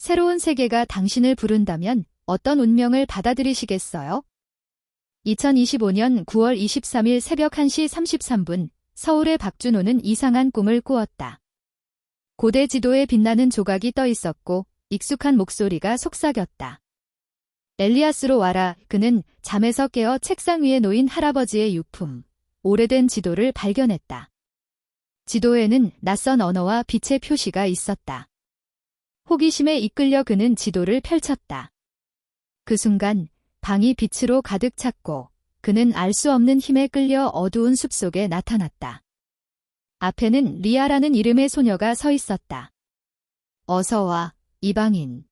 새로운 세계가 당신을 부른다면 어떤 운명을 받아들이시겠어요? 2025년 9월 23일 새벽 1시 33분, 서울의 박준호는 이상한 꿈을 꾸었다. 고대 지도에 빛나는 조각이 떠 있었고 익숙한 목소리가 속삭였다. 엘리아스로 와라. 그는 잠에서 깨어 책상 위에 놓인 할아버지의 유품, 오래된 지도를 발견했다. 지도에는 낯선 언어와 빛의 표시가 있었다. 호기심에 이끌려 그는 지도를 펼쳤다. 그 순간 방이 빛으로 가득 찼고 그는 알 수 없는 힘에 끌려 어두운 숲속에 나타났다. 앞에는 리아라는 이름의 소녀가 서 있었다. 어서 와, 이방인.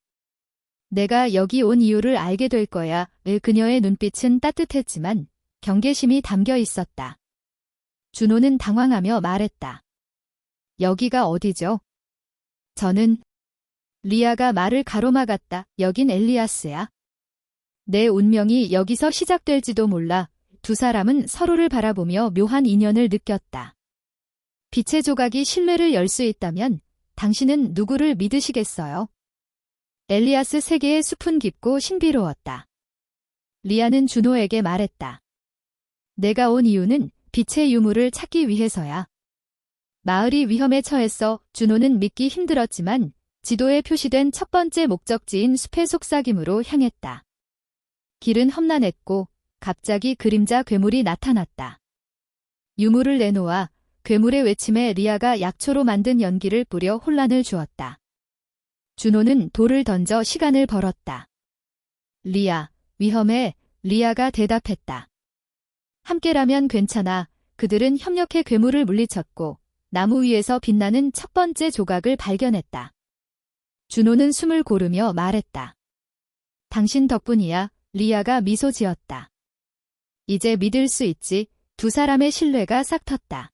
내가 여기 온 이유를 알게 될 거야. 그녀의 눈빛은 따뜻했지만 경계심이 담겨 있었다. 준호는 당황하며 말했다. 여기가 어디죠? 저는... 리아가 말을 가로막았다. 여긴 엘리아스야. 내 운명이 여기서 시작될지도 몰라. 두 사람은 서로를 바라보며 묘한 인연을 느꼈다. 빛의 조각이 신뢰를 열 수 있다면 당신은 누구를 믿으시겠어요? 엘리아스 세계의 숲은 깊고 신비로웠다. 리아는 준호에게 말했다. 내가 온 이유는 빛의 유물을 찾기 위해서야. 마을이 위험에 처했어. 준호는 믿기 힘들었지만 지도에 표시된 첫 번째 목적지인 숲의 속삭임으로 향했다. 길은 험난했고 갑자기 그림자 괴물이 나타났다. 유물을 내놓아. 괴물의 외침에 리아가 약초로 만든 연기를 뿌려 혼란을 주었다. 준호는 돌을 던져 시간을 벌었다. 리아, 위험해. 리아가 대답했다. 함께라면 괜찮아. 그들은 협력해 괴물을 물리쳤고 나무 위에서 빛나는 첫 번째 조각을 발견했다. 준호는 숨을 고르며 말했다. 당신 덕분이야. 리아가 미소 지었다. 이제 믿을 수 있지. 두 사람의 신뢰가 싹텄다.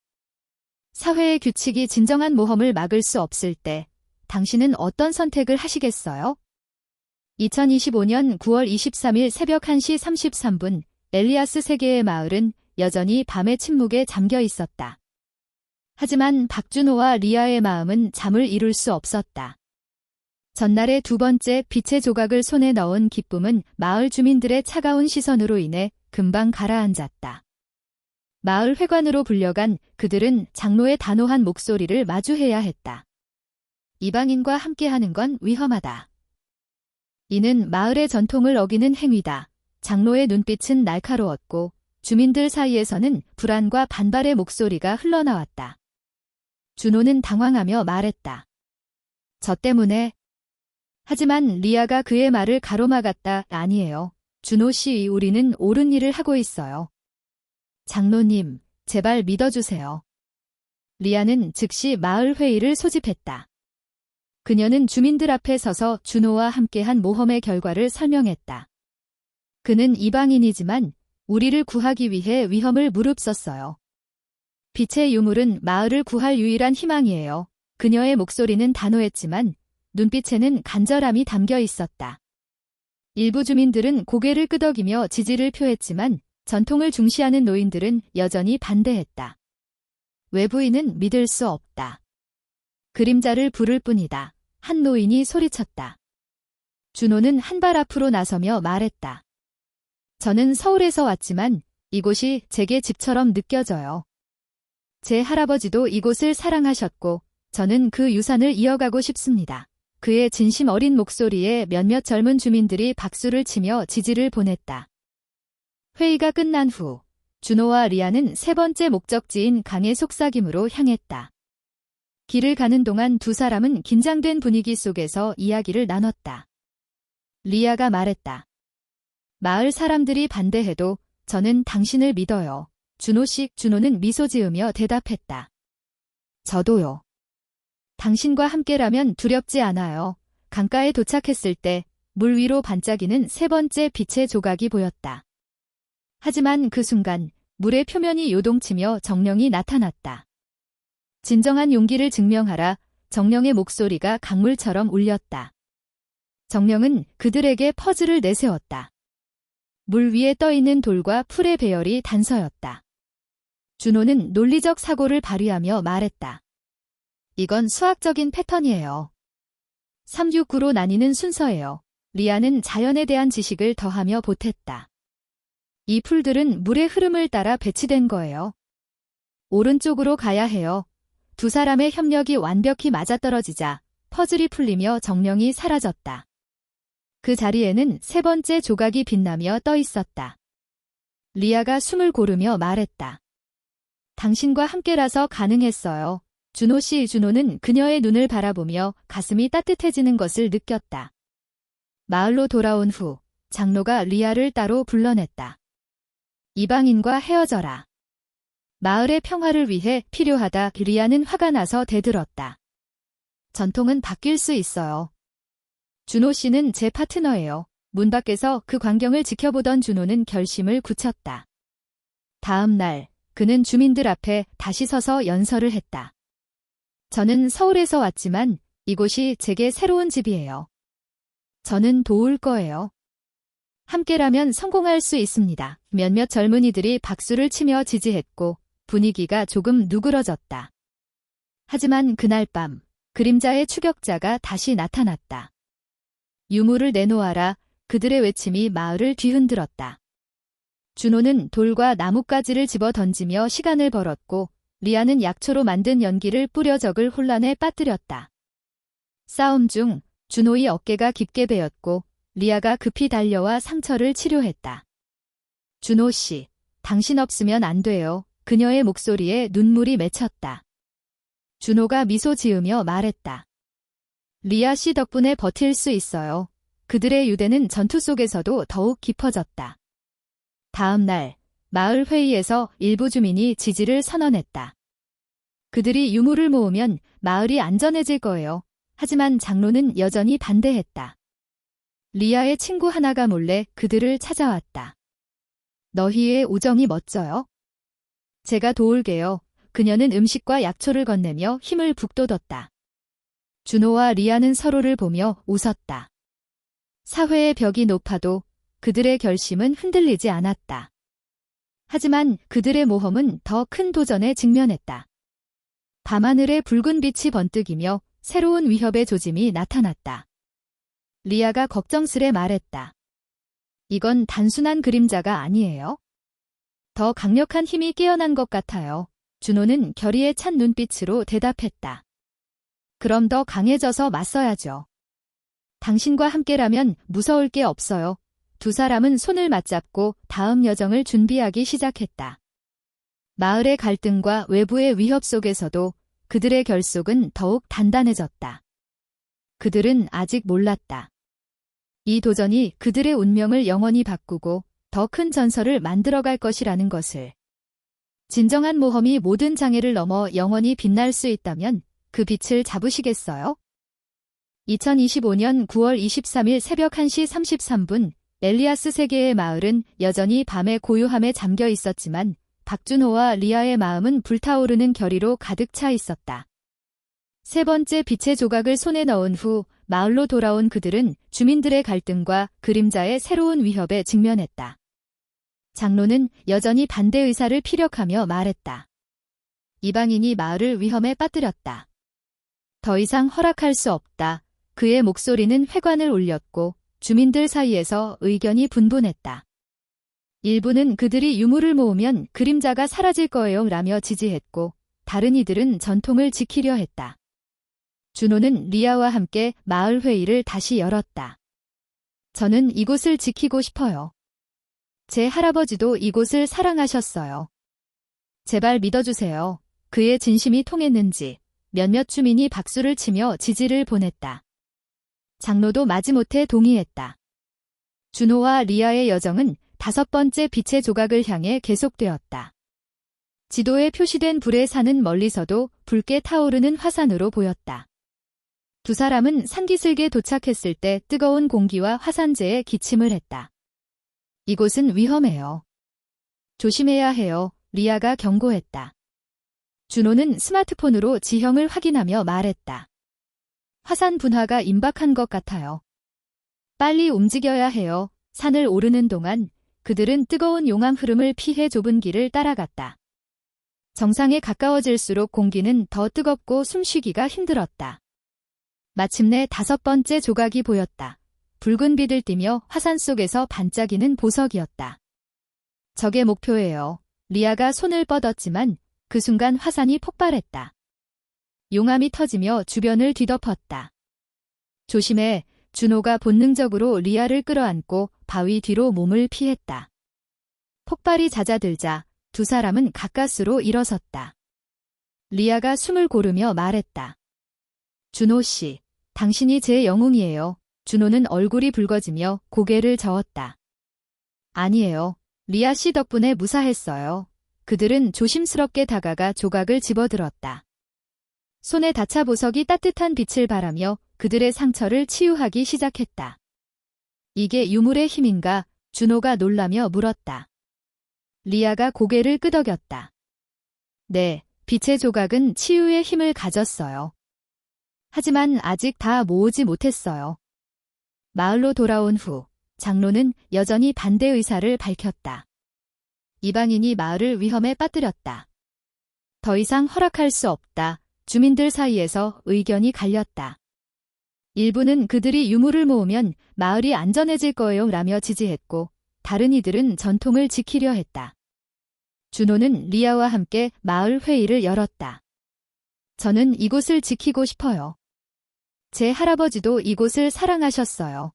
사회의 규칙이 진정한 모험을 막을 수 없을 때 당신은 어떤 선택을 하시겠어요? 2025년 9월 23일 새벽 1시 33분, 엘리아스 세계의 마을은 여전히 밤의 침묵에 잠겨 있었다. 하지만 박준호와 리아의 마음은 잠을 이룰 수 없었다. 전날의 두 번째 빛의 조각을 손에 넣은 기쁨은 마을 주민들의 차가운 시선으로 인해 금방 가라앉았다. 마을 회관으로 불려간 그들은 장로의 단호한 목소리를 마주해야 했다. 이방인과 함께하는 건 위험하다. 이는 마을의 전통을 어기는 행위다. 장로의 눈빛은 날카로웠고 주민들 사이에서는 불안과 반발의 목소리가 흘러나왔다. 준호는 당황하며 말했다. 저 때문에... 하지만 리아가 그의 말을 가로막았다. 아니에요. 준호 씨, 우리는 옳은 일을 하고 있어요. 장로님, 제발 믿어주세요. 리아는 즉시 마을 회의를 소집했다. 그녀는 주민들 앞에 서서 준호와 함께한 모험의 결과를 설명했다. 그는 이방인이지만 우리를 구하기 위해 위험을 무릅썼어요. 빛의 유물은 마을을 구할 유일한 희망이에요. 그녀의 목소리는 단호했지만 눈빛에는 간절함이 담겨 있었다. 일부 주민들은 고개를 끄덕이며 지지를 표했지만 전통을 중시하는 노인들은 여전히 반대했다. 외부인은 믿을 수 없다. 그림자를 부를 뿐이다. 한 노인이 소리쳤다. 준호는 한 발 앞으로 나서며 말했다. 저는 서울에서 왔지만 이곳이 제게 집처럼 느껴져요. 제 할아버지도 이곳을 사랑하셨고 저는 그 유산을 이어가고 싶습니다. 그의 진심 어린 목소리에 몇몇 젊은 주민들이 박수를 치며 지지를 보냈다. 회의가 끝난 후 준호와 리아는 세 번째 목적지인 강의 속삭임으로 향했다. 길을 가는 동안 두 사람은 긴장된 분위기 속에서 이야기를 나눴다. 리아가 말했다. 마을 사람들이 반대해도 저는 당신을 믿어요. 준호 씨. 준호는 미소 지으며 대답했다. 저도요. 당신과 함께라면 두렵지 않아요. 강가에 도착했을 때 물 위로 반짝이는 세 번째 빛의 조각이 보였다. 하지만 그 순간 물의 표면이 요동치며 정령이 나타났다. 진정한 용기를 증명하라. 정령의 목소리가 강물처럼 울렸다. 정령은 그들에게 퍼즐을 내세웠다. 물 위에 떠있는 돌과 풀의 배열이 단서였다. 준호는 논리적 사고를 발휘하며 말했다. 이건 수학적인 패턴이에요. 369로 나뉘는 순서예요. 리아는 자연에 대한 지식을 더하며 보탰다. 이 풀들은 물의 흐름을 따라 배치된 거예요. 오른쪽으로 가야 해요. 두 사람의 협력이 완벽히 맞아떨어지자 퍼즐이 풀리며 정령이 사라졌다. 그 자리에는 세 번째 조각이 빛나며 떠 있었다. 리아가 숨을 고르며 말했다. 당신과 함께라서 가능했어요. 준호는 그녀의 눈을 바라보며 가슴이 따뜻해지는 것을 느꼈다. 마을로 돌아온 후 장로가 리아를 따로 불러냈다. 이방인과 헤어져라. 마을의 평화를 위해 필요하다. 리아는 화가 나서 대들었다. 전통은 바뀔 수 있어요. 준호 씨는 제 파트너예요. 문 밖에서 그 광경을 지켜보던 준호는 결심을 굳혔다. 다음 날 그는 주민들 앞에 다시 서서 연설을 했다. 저는 서울에서 왔지만 이곳이 제게 새로운 집이에요. 저는 도울 거예요. 함께라면 성공할 수 있습니다. 몇몇 젊은이들이 박수를 치며 지지했고 분위기가 조금 누그러졌다. 하지만 그날 밤 그림자의 추격자가 다시 나타났다. 유물을 내놓아라. 그들의 외침이 마을을 뒤흔들었다. 준호는 돌과 나뭇가지를 집어 던지며 시간을 벌었고 리아는 약초로 만든 연기를 뿌려 적을 혼란에 빠뜨렸다. 싸움 중 준호의 어깨가 깊게 베었고 리아가 급히 달려와 상처를 치료했다. 준호 씨, 당신 없으면 안 돼요. 그녀의 목소리에 눈물이 맺혔다. 준호가 미소 지으며 말했다. 리아 씨 덕분에 버틸 수 있어요. 그들의 유대는 전투 속에서도 더욱 깊어졌다. 다음 날 마을 회의에서 일부 주민이 지지를 선언했다. 그들이 유물을 모으면 마을이 안전해질 거예요. 하지만 장로는 여전히 반대했다. 리아의 친구 하나가 몰래 그들을 찾아왔다. 너희의 우정이 멋져요. 제가 도울게요. 그녀는 음식과 약초를 건네며 힘을 북돋웠다. 준호와 리아는 서로를 보며 웃었다. 사회의 벽이 높아도 그들의 결심은 흔들리지 않았다. 하지만 그들의 모험은 더 큰 도전에 직면했다. 밤하늘에 붉은 빛이 번뜩이며 새로운 위협의 조짐이 나타났다. 리아가 걱정스레 말했다. 이건 단순한 그림자가 아니에요. 더 강력한 힘이 깨어난 것 같아요. 준호는 결의에 찬 눈빛으로 대답했다. 그럼 더 강해져서 맞서야죠. 당신과 함께라면 무서울 게 없어요. 두 사람은 손을 맞잡고 다음 여정을 준비하기 시작했다. 마을의 갈등과 외부의 위협 속에서도 그들의 결속은 더욱 단단해졌다. 그들은 아직 몰랐다. 이 도전이 그들의 운명을 영원히 바꾸고 더 큰 전설을 만들어갈 것이라는 것을. 진정한 모험이 모든 장애를 넘어 영원히 빛날 수 있다면 그 빛을 잡으시겠어요? 2025년 9월 23일 새벽 1시 33분 엘리아스 세계의 마을은 여전히 밤의 고요함에 잠겨 있었지만 박준호와 리아의 마음은 불타오르는 결의로 가득 차 있었다. 세 번째 빛의 조각을 손에 넣은 후 마을로 돌아온 그들은 주민들의 갈등과 그림자의 새로운 위협에 직면했다. 장로는 여전히 반대 의사를 피력하며 말했다. 이방인이 마을을 위험에 빠뜨렸다. 더 이상 허락할 수 없다. 그의 목소리는 회관을 울렸고 주민들 사이에서 의견이 분분했다. 일부는 그들이 유물을 모으면 그림자가 사라질 거예요 라며 지지했고 다른 이들은 전통을 지키려 했다. 준호는 리아와 함께 마을 회의를 다시 열었다. 저는 이곳을 지키고 싶어요. 제 할아버지도 이곳을 사랑하셨어요. 제발 믿어주세요. 그의 진심이 통했는지 몇몇 주민이 박수를 치며 지지를 보냈다. 장로도 마지못해 동의했다. 준호와 리아의 여정은 다섯 번째 빛의 조각을 향해 계속되었다. 지도에 표시된 불의 산은 멀리서도 붉게 타오르는 화산으로 보였다. 두 사람은 산기슭에 도착했을 때 뜨거운 공기와 화산재에 기침을 했다. 이곳은 위험해요. 조심해야 해요. 리아가 경고했다. 준호는 스마트폰으로 지형을 확인하며 말했다. 화산 분화가 임박한 것 같아요. 빨리 움직여야 해요. 산을 오르는 동안 그들은 뜨거운 용암 흐름을 피해 좁은 길을 따라갔다. 정상에 가까워질수록 공기는 더 뜨겁고 숨쉬기가 힘들었다. 마침내 5번째 조각이 보였다. 붉은 빛을 띠며 화산 속에서 반짝이는 보석이었다. 적의 목표예요. 리아가 손을 뻗었지만 그 순간 화산이 폭발했다. 용암이 터지며 주변을 뒤덮었다. 조심해. 준호가 본능적으로 리아를 끌어안고 바위 뒤로 몸을 피했다. 폭발이 잦아들자 두 사람은 가까스로 일어섰다. 리아가 숨을 고르며 말했다. 준호 씨, 당신이 제 영웅이에요. 준호는 얼굴이 붉어지며 고개를 저었다. 아니에요. 리아 씨 덕분에 무사했어요. 그들은 조심스럽게 다가가 조각을 집어들었다. 손에 닿자 보석이 따뜻한 빛을 발하며 그들의 상처를 치유하기 시작했다. 이게 유물의 힘인가? 준호가 놀라며 물었다. 리아가 고개를 끄덕였다. 네, 빛의 조각은 치유의 힘을 가졌어요. 하지만 아직 다 모으지 못했어요. 마을로 돌아온 후 장로는 여전히 반대 의사를 밝혔다. 이방인이 마을을 위험에 빠뜨렸다. 더 이상 허락할 수 없다. 주민들 사이에서 의견이 갈렸다. 일부는 그들이 유물을 모으면 마을이 안전해질 거예요 라며 지지했고 다른 이들은 전통을 지키려 했다. 준호는 리아와 함께 마을 회의를 열었다. 저는 이곳을 지키고 싶어요. 제 할아버지도 이곳을 사랑하셨어요.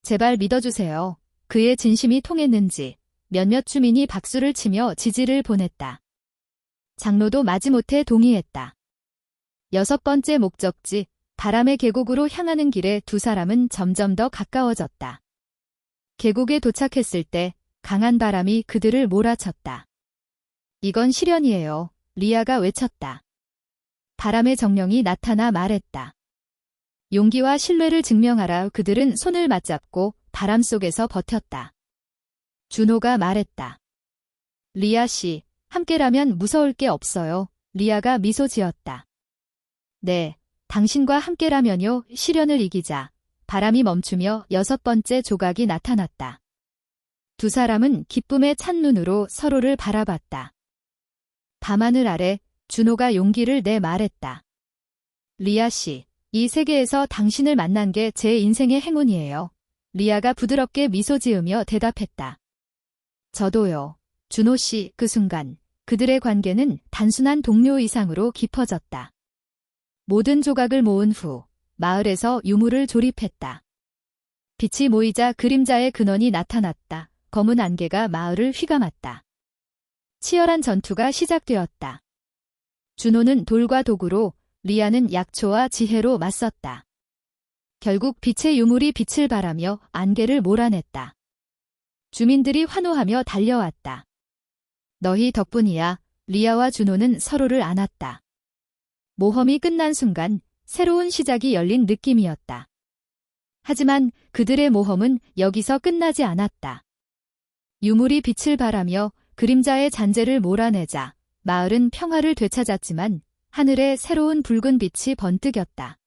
제발 믿어주세요. 그의 진심이 통했는지 몇몇 주민이 박수를 치며 지지를 보냈다. 장로도 마지못해 동의했다. 6번째 목적지, 바람의 계곡으로 향하는 길에 두 사람은 점점 더 가까워졌다. 계곡에 도착했을 때 강한 바람이 그들을 몰아쳤다. 이건 시련이에요. 리아가 외쳤다. 바람의 정령이 나타나 말했다. 용기와 신뢰를 증명하라. 그들은 손을 맞잡고 바람 속에서 버텼다. 준호가 말했다. 리아 씨, 함께라면 무서울 게 없어요. 리아가 미소 지었다. 네, 당신과 함께라면요. 시련을 이기자. 바람이 멈추며 6번째 조각이 나타났다. 두 사람은 기쁨에 찬 눈으로 서로를 바라봤다. 밤하늘 아래 준호가 용기를 내 말했다. 리아 씨, 이 세계에서 당신을 만난 게 제 인생의 행운이에요. 리아가 부드럽게 미소 지으며 대답했다. 저도요. 준호 씨, 그 순간 그들의 관계는 단순한 동료 이상으로 깊어졌다. 모든 조각을 모은 후 마을에서 유물을 조립했다. 빛이 모이자 그림자의 근원이 나타났다. 검은 안개가 마을을 휘감았다. 치열한 전투가 시작되었다. 준호는 돌과 도구로, 리아는 약초와 지혜로 맞섰다. 결국 빛의 유물이 빛을 발하며 안개를 몰아냈다. 주민들이 환호하며 달려왔다. 너희 덕분이야. 리아와 준호는 서로를 안았다. 모험이 끝난 순간 새로운 시작이 열린 느낌이었다. 하지만 그들의 모험은 여기서 끝나지 않았다. 유물이 빛을 발하며 그림자의 잔재를 몰아내자 마을은 평화를 되찾았지만 하늘에 새로운 붉은 빛이 번뜩였다.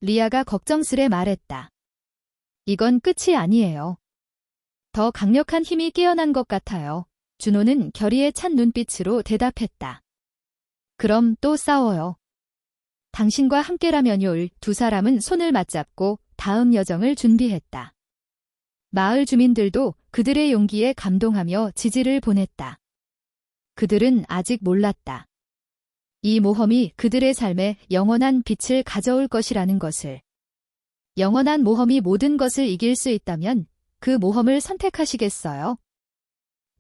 리아가 걱정스레 말했다. 이건 끝이 아니에요. 더 강력한 힘이 깨어난 것 같아요. 준호는 결의에 찬 눈빛으로 대답했다. 그럼 또 싸워요. 당신과 함께라면요. 두 사람은 손을 맞잡고 다음 여정을 준비했다. 마을 주민들도 그들의 용기에 감동하며 지지를 보냈다. 그들은 아직 몰랐다. 이 모험이 그들의 삶에 영원한 빛을 가져올 것이라는 것을. 영원한 모험이 모든 것을 이길 수 있다면 그 모험을 선택하시겠어요?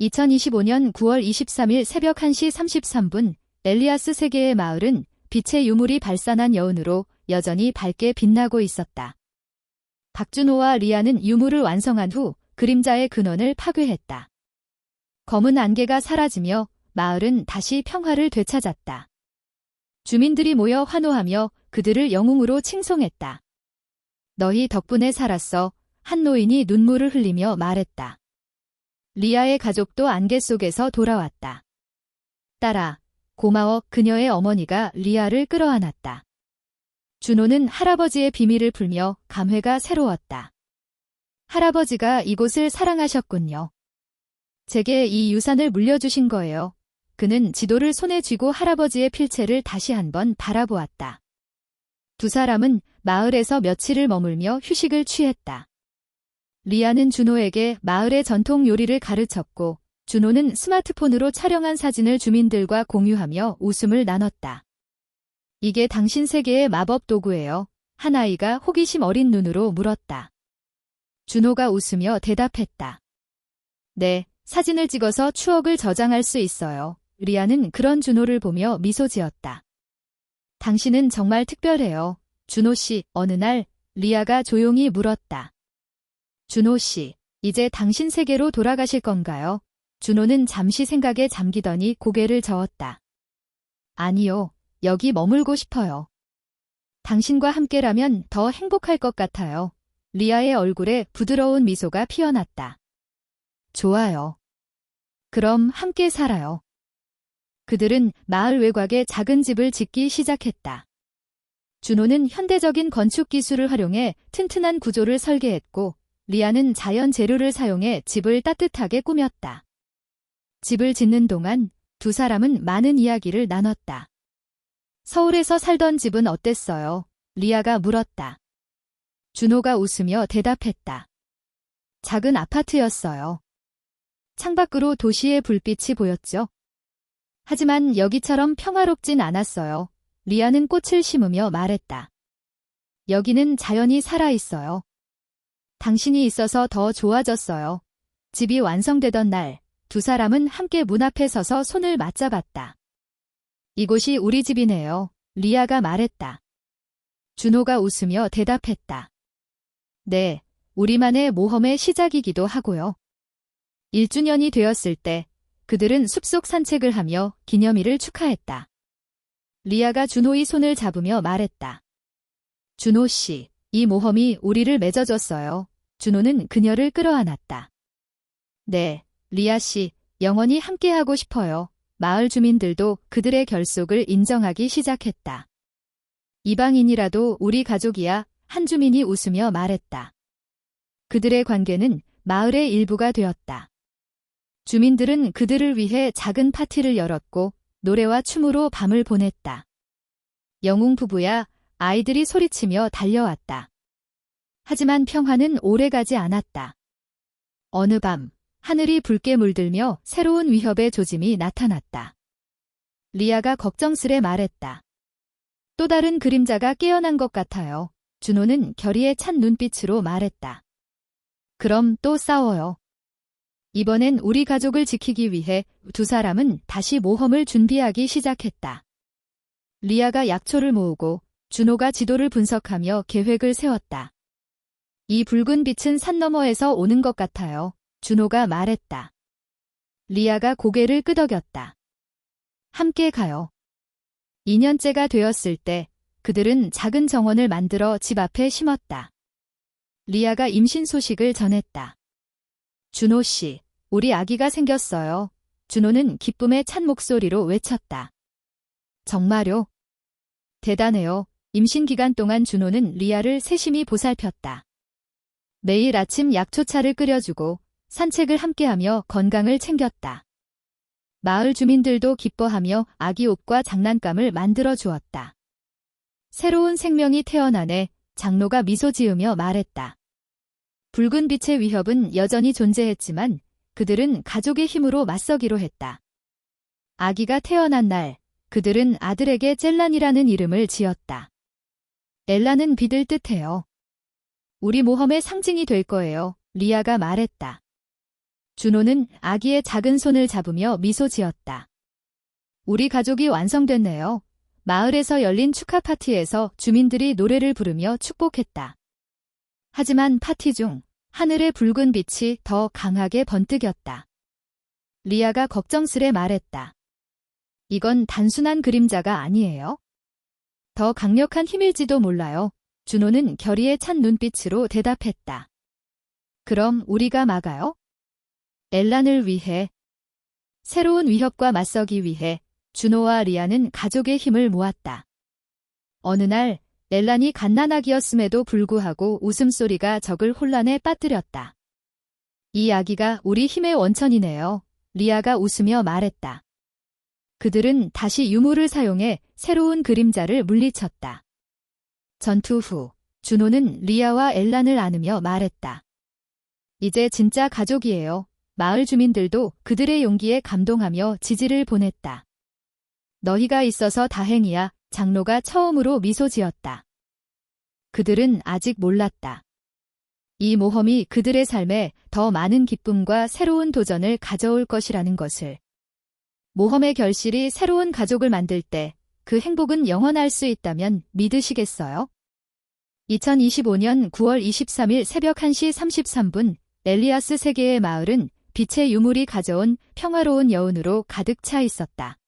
2025년 9월 23일 새벽 1시 33분 엘리아스 세계의 마을은 빛의 유물이 발산한 여운으로 여전히 밝게 빛나고 있었다. 박준호와 리아는 유물을 완성한 후 그림자의 근원을 파괴했다. 검은 안개가 사라지며 마을은 다시 평화를 되찾았다. 주민들이 모여 환호하며 그들을 영웅으로 칭송했다. 너희 덕분에 살았어. 한 노인이 눈물을 흘리며 말했다. 리아의 가족도 안개 속에서 돌아왔다. 딸아, 고마워. 그녀의 어머니가 리아를 끌어안았다. 준호는 할아버지의 비밀을 풀며 감회가 새로웠다. 할아버지가 이곳을 사랑하셨군요. 제게 이 유산을 물려주신 거예요. 그는 지도를 손에 쥐고 할아버지의 필체를 다시 한번 바라보았다. 두 사람은 마을에서 며칠을 머물며 휴식을 취했다. 리아는 준호에게 마을의 전통 요리를 가르쳤고 준호는 스마트폰으로 촬영한 사진을 주민들과 공유하며 웃음을 나눴다. 이게 당신 세계의 마법 도구예요. 한 아이가 호기심 어린 눈으로 물었다. 준호가 웃으며 대답했다. 네, 사진을 찍어서 추억을 저장할 수 있어요. 리아는 그런 준호를 보며 미소 지었다. 당신은 정말 특별해요. 준호 씨, 어느 날 리아가 조용히 물었다. 준호 씨, 이제 당신 세계로 돌아가실 건가요? 준호는 잠시 생각에 잠기더니 고개를 저었다. 아니요, 여기 머물고 싶어요. 당신과 함께라면 더 행복할 것 같아요. 리아의 얼굴에 부드러운 미소가 피어났다. 좋아요. 그럼 함께 살아요. 그들은 마을 외곽에 작은 집을 짓기 시작했다. 준호는 현대적인 건축 기술을 활용해 튼튼한 구조를 설계했고, 리아는 자연 재료를 사용해 집을 따뜻하게 꾸몄다. 집을 짓는 동안 두 사람은 많은 이야기를 나눴다. 서울에서 살던 집은 어땠어요? 리아가 물었다. 준호가 웃으며 대답했다. 작은 아파트였어요. 창밖으로 도시의 불빛이 보였죠. 하지만 여기처럼 평화롭진 않았어요. 리아는 꽃을 심으며 말했다. 여기는 자연이 살아있어요. 당신이 있어서 더 좋아졌어요. 집이 완성되던 날, 두 사람은 함께 문 앞에 서서 손을 맞잡았다. 이곳이 우리 집이네요. 리아가 말했다. 준호가 웃으며 대답했다. 네, 우리만의 모험의 시작이기도 하고요. 1주년이 되었을 때 그들은 숲속 산책을 하며 기념일을 축하했다. 리아가 준호의 손을 잡으며 말했다. 준호 씨, 이 모험이 우리를 맺어줬어요. 준호는 그녀를 끌어안았다. 네, 리아 씨, 영원히 함께하고 싶어요. 마을 주민들도 그들의 결속을 인정하기 시작했다. 이방인이라도 우리 가족이야, 한 주민이 웃으며 말했다. 그들의 관계는 마을의 일부가 되었다. 주민들은 그들을 위해 작은 파티를 열었고 노래와 춤으로 밤을 보냈다. 영웅 부부야, 아이들이 소리치며 달려왔다. 하지만 평화는 오래가지 않았다. 어느 밤, 하늘이 붉게 물들며 새로운 위협의 조짐이 나타났다. 리아가 걱정스레 말했다. 또 다른 그림자가 깨어난 것 같아요. 준호는 결의에 찬 눈빛으로 말했다. 그럼 또 싸워요. 이번엔 우리 가족을 지키기 위해 두 사람은 다시 모험을 준비하기 시작했다. 리아가 약초를 모으고 준호가 지도를 분석하며 계획을 세웠다. 이 붉은 빛은 산 너머에서 오는 것 같아요. 준호가 말했다. 리아가 고개를 끄덕였다. 함께 가요. 2년째가 되었을 때 그들은 작은 정원을 만들어 집 앞에 심었다. 리아가 임신 소식을 전했다. 준호 씨, 우리 아기가 생겼어요. 준호는 기쁨에 찬 목소리로 외쳤다. 정말요? 대단해요. 임신 기간 동안 준호는 리아를 세심히 보살폈다. 매일 아침 약초차를 끓여주고 산책을 함께하며 건강을 챙겼다. 마을 주민들도 기뻐하며 아기 옷과 장난감을 만들어 주었다. 새로운 생명이 태어나네. 장로가 미소 지으며 말했다. 붉은 빛의 위협은 여전히 존재했지만 그들은 가족의 힘으로 맞서기로 했다. 아기가 태어난 날, 그들은 아들에게 젤란이라는 이름을 지었다. 엘라는 빛을 뜻해요. 우리 모험의 상징이 될 거예요. 리아가 말했다. 준호는 아기의 작은 손을 잡으며 미소 지었다. 우리 가족이 완성됐네요. 마을에서 열린 축하 파티에서 주민들이 노래를 부르며 축복했다. 하지만 파티 중 하늘의 붉은 빛이 더 강하게 번뜩였다. 리아가 걱정스레 말했다. 이건 단순한 그림자가 아니에요. 더 강력한 힘일지도 몰라요. 준호는 결의에 찬 눈빛으로 대답했다. 그럼 우리가 막아요? 엘란을 위해. 새로운 위협과 맞서기 위해 준호와 리아는 가족의 힘을 모았다. 어느 날 엘란이 갓난아기였음에도 불구하고 웃음소리가 적을 혼란에 빠뜨렸다. 이 아기가 우리 힘의 원천이네요. 리아가 웃으며 말했다. 그들은 다시 유물을 사용해 새로운 그림자를 물리쳤다. 전투 후 준호는 리아와 엘란을 안으며 말했다. 이제 진짜 가족이에요. 마을 주민들도 그들의 용기에 감동하며 지지를 보냈다. 너희가 있어서 다행이야. 장로가 처음으로 미소 지었다. 그들은 아직 몰랐다. 이 모험이 그들의 삶에 더 많은 기쁨과 새로운 도전을 가져올 것이라는 것을. 모험의 결실이 새로운 가족을 만들 때 그 행복은 영원할 수 있다면 믿으시겠어요? 2025년 9월 23일 새벽 1시 33분 엘리아스 세계의 마을은 빛의 유물이 가져온 평화로운 여운으로 가득 차 있었다.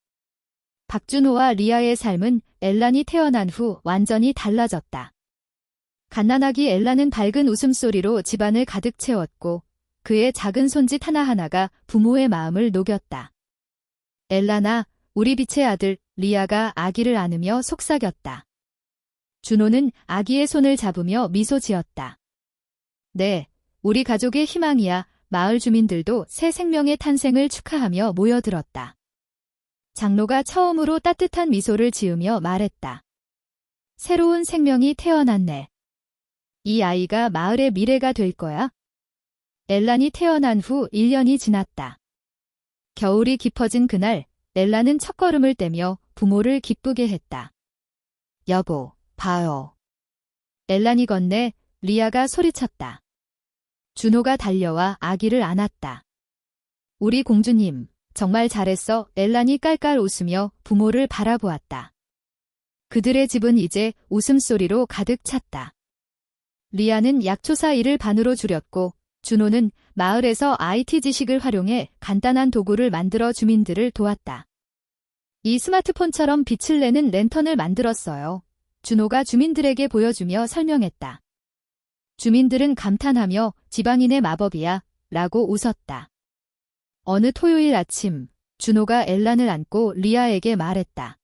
박준호와 리아의 삶은 엘란이 태어난 후 완전히 달라졌다. 갓난아기 엘란은 밝은 웃음소리로 집안을 가득 채웠고 그의 작은 손짓 하나하나가 부모의 마음을 녹였다. 엘란아, 우리 빛의 아들 리아가 아기를 안으며 속삭였다. 준호는 아기의 손을 잡으며 미소 지었다. 네, 우리 가족의 희망이야. 마을 주민들도 새 생명의 탄생을 축하하며 모여들었다. 장로가 처음으로 따뜻한 미소를 지으며 말했다. 새로운 생명이 태어났네. 이 아이가 마을의 미래가 될 거야. 엘란이 태어난 후 1년이 지났다. 겨울이 깊어진 그날, 엘란은 첫걸음을 떼며 부모를 기쁘게 했다. 여보, 봐요. 엘란이 건네 리아가 소리쳤다. 준호가 달려와 아기를 안았다. 우리 공주님, 정말 잘했어. 엘란이 깔깔 웃으며 부모를 바라보았다. 그들의 집은 이제 웃음소리로 가득 찼다. 리아는 약초사 일을 반으로 줄였고 준호는 마을에서 IT 지식을 활용해 간단한 도구를 만들어 주민들을 도왔다. 이 스마트폰처럼 빛을 내는 랜턴을 만들었어요. 준호가 주민들에게 보여주며 설명했다. 주민들은 감탄하며 지방인의 마법이야 라고 웃었다. 어느 토요일 아침 준호가 엘란을 안고 리아에게 말했다.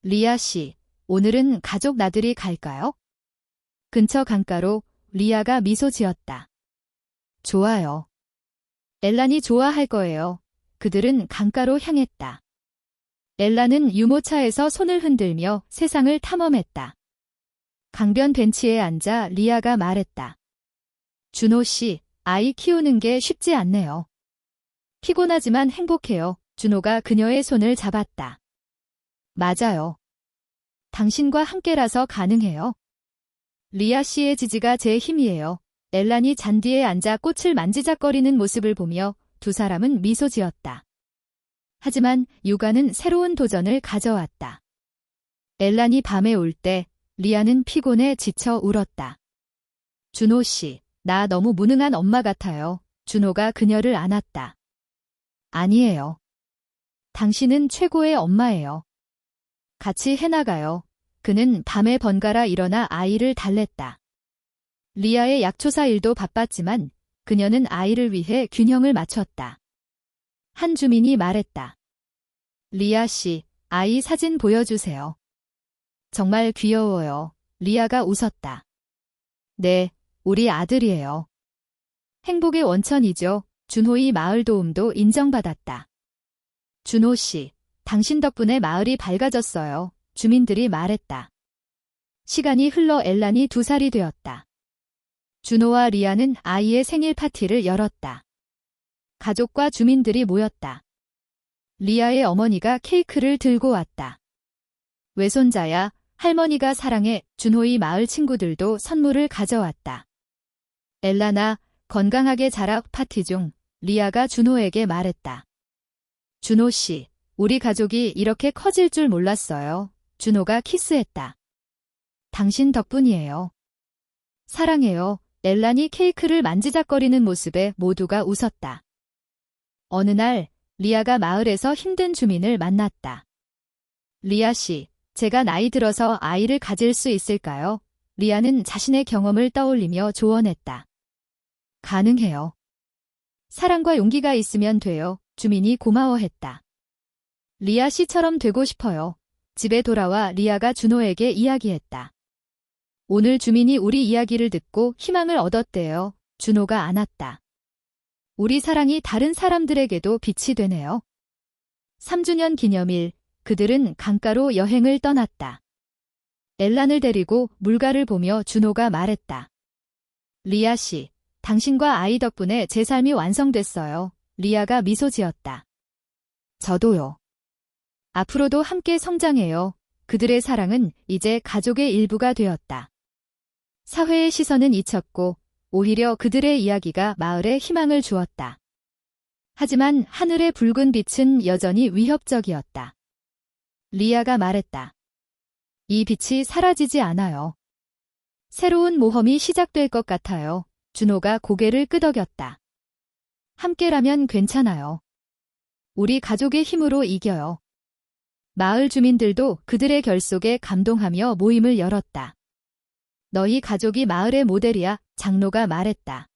리아 씨, 오늘은 가족 나들이 갈까요? 근처 강가로 리아가 미소 지었다. 좋아요. 엘란이 좋아할 거예요. 그들은 강가로 향했다. 엘란은 유모차에서 손을 흔들며 세상을 탐험했다. 강변 벤치에 앉아 리아가 말했다. 준호 씨, 아이 키우는 게 쉽지 않네요. 피곤하지만 행복해요. 준호가 그녀의 손을 잡았다. 맞아요. 당신과 함께라서 가능해요. 리아 씨의 지지가 제 힘이에요. 엘란이 잔디에 앉아 꽃을 만지작거리는 모습을 보며 두 사람은 미소 지었다. 하지만 육아는 새로운 도전을 가져왔다. 엘란이 밤에 올 때 리아는 피곤해 지쳐 울었다. 준호 씨, 나 너무 무능한 엄마 같아요. 준호가 그녀를 안았다. 아니에요. 당신은 최고의 엄마예요. 같이 해나가요. 그는 밤에 번갈아 일어나 아이를 달랬다. 리아의 약초사 일도 바빴지만 그녀는 아이를 위해 균형을 맞췄다. 한 주민이 말했다. 리아 씨, 아이 사진 보여주세요. 정말 귀여워요. 리아가 웃었다. 네, 우리 아들이에요. 행복의 원천이죠. 준호의 마을 도움도 인정받았다. 준호 씨, 당신 덕분에 마을이 밝아졌어요. 주민들이 말했다. 시간이 흘러 엘란이 2살이 되었다. 준호와 리아는 아이의 생일 파티를 열었다. 가족과 주민들이 모였다. 리아의 어머니가 케이크를 들고 왔다. 외손자야, 할머니가 사랑해. 준호의 마을 친구들도 선물을 가져왔다. 엘란아, 건강하게 자라. 파티 중 리아가 준호에게 말했다. 준호 씨, 우리 가족이 이렇게 커질 줄 몰랐어요. 준호가 키스했다. 당신 덕분이에요. 사랑해요. 엘란이 케이크를 만지작거리는 모습에 모두가 웃었다. 어느 날 리아가 마을에서 힘든 주민을 만났다. 리아 씨, 제가 나이 들어서 아이를 가질 수 있을까요? 리아는 자신의 경험을 떠올리며 조언했다. 가능해요. 사랑과 용기가 있으면 돼요. 주민이 고마워했다. 리아 씨처럼 되고 싶어요. 집에 돌아와 리아가 준호에게 이야기했다. 오늘 주민이 우리 이야기를 듣고 희망을 얻었대요. 준호가 안았다. 우리 사랑이 다른 사람들에게도 빛이 되네요. 3주년 기념일, 그들은 강가로 여행을 떠났다. 엘란을 데리고 물가를 보며 준호가 말했다. 리아 씨, 당신과 아이 덕분에 제 삶이 완성됐어요. 리아가 미소 지었다. 저도요. 앞으로도 함께 성장해요. 그들의 사랑은 이제 가족의 일부가 되었다. 사회의 시선은 잊혔고 오히려 그들의 이야기가 마을에 희망을 주었다. 하지만 하늘의 붉은 빛은 여전히 위협적이었다. 리아가 말했다. 이 빛이 사라지지 않아요. 새로운 모험이 시작될 것 같아요. 준호가 고개를 끄덕였다. 함께라면 괜찮아요. 우리 가족의 힘으로 이겨요. 마을 주민들도 그들의 결속에 감동하며 모임을 열었다. 너희 가족이 마을의 모델이야, 장로가 말했다.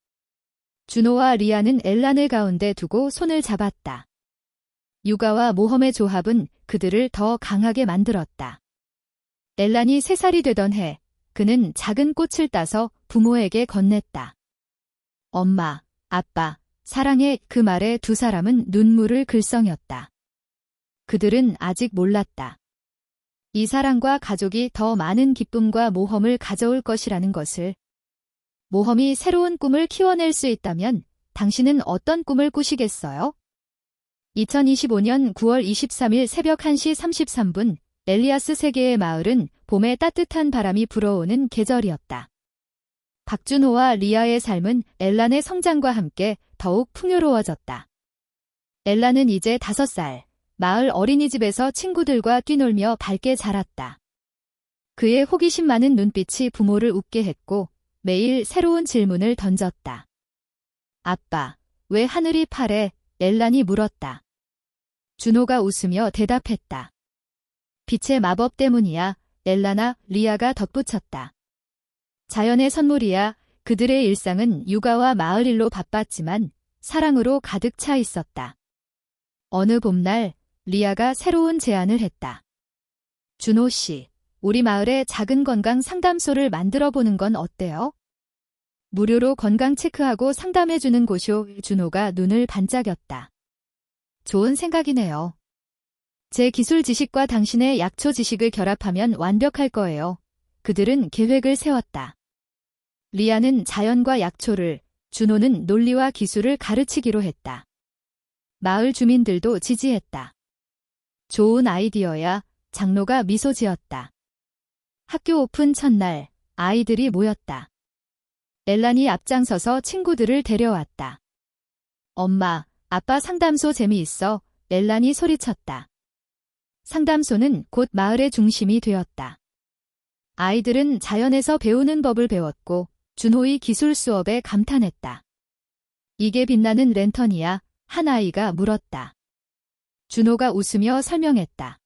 준호와 리아는 엘란을 가운데 두고 손을 잡았다. 육아와 모험의 조합은 그들을 더 강하게 만들었다. 엘란이 3살이 되던 해, 그는 작은 꽃을 따서 부모에게 건넸다. 엄마, 아빠, 사랑해. 그 말에 두 사람은 눈물을 글썽였다. 그들은 아직 몰랐다. 이 사랑과 가족이 더 많은 기쁨과 모험을 가져올 것이라는 것을. 모험이 새로운 꿈을 키워낼 수 있다면 당신은 어떤 꿈을 꾸시겠어요? 2025년 9월 23일 새벽 1시 33분 엘리아스 세계의 마을은 봄의 따뜻한 바람이 불어오는 계절이었다. 박준호와 리아의 삶은 엘란의 성장과 함께 더욱 풍요로워졌다. 엘란은 이제 5살, 마을 어린이집에서 친구들과 뛰놀며 밝게 자랐다. 그의 호기심 많은 눈빛이 부모를 웃게 했고 매일 새로운 질문을 던졌다. 아빠, 왜 하늘이 파래? 엘란이 물었다. 준호가 웃으며 대답했다. 빛의 마법 때문이야. 엘란아, 리아가 덧붙였다. 자연의 선물이야. 그들의 일상은 육아와 마을 일로 바빴지만 사랑으로 가득 차 있었다. 어느 봄날 리아가 새로운 제안을 했다. 준호 씨, 우리 마을에 작은 건강 상담소를 만들어 보는 건 어때요? 무료로 건강 체크하고 상담해주는 곳이요. 준호가 눈을 반짝였다. 좋은 생각이네요. 제 기술 지식과 당신의 약초 지식을 결합하면 완벽할 거예요. 그들은 계획을 세웠다. 리아는 자연과 약초를, 준호는 논리와 기술을 가르치기로 했다. 마을 주민들도 지지했다. 좋은 아이디어야. 장로가 미소 지었다. 학교 오픈 첫날, 아이들이 모였다. 엘란이 앞장서서 친구들을 데려왔다. 엄마, 아빠 상담소 재미있어. 엘란이 소리쳤다. 상담소는 곧 마을의 중심이 되었다. 아이들은 자연에서 배우는 법을 배웠고 준호의 기술 수업에 감탄했다. 이게 빛나는 랜턴이야. 한 아이가 물었다. 준호가 웃으며 설명했다.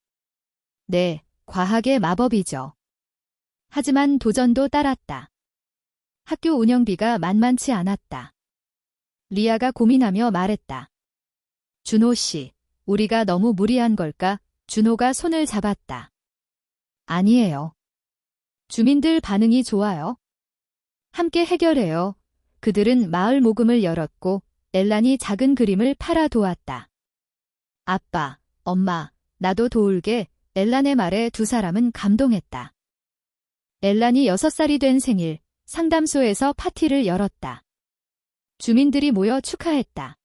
네, 과학의 마법이죠. 하지만 도전도 따랐다. 학교 운영비가 만만치 않았다. 리아가 고민하며 말했다. 준호 씨, 우리가 너무 무리한 걸까? 준호가 손을 잡았다. 아니에요. 주민들 반응이 좋아요. 함께 해결해요. 그들은 마을 모금을 열었고 엘란이 작은 그림을 팔아 도왔다. 아빠, 엄마, 나도 도울게. 엘란의 말에 두 사람은 감동했다. 엘란이 6살이 된 생일, 상담소에서 파티를 열었다. 주민들이 모여 축하했다.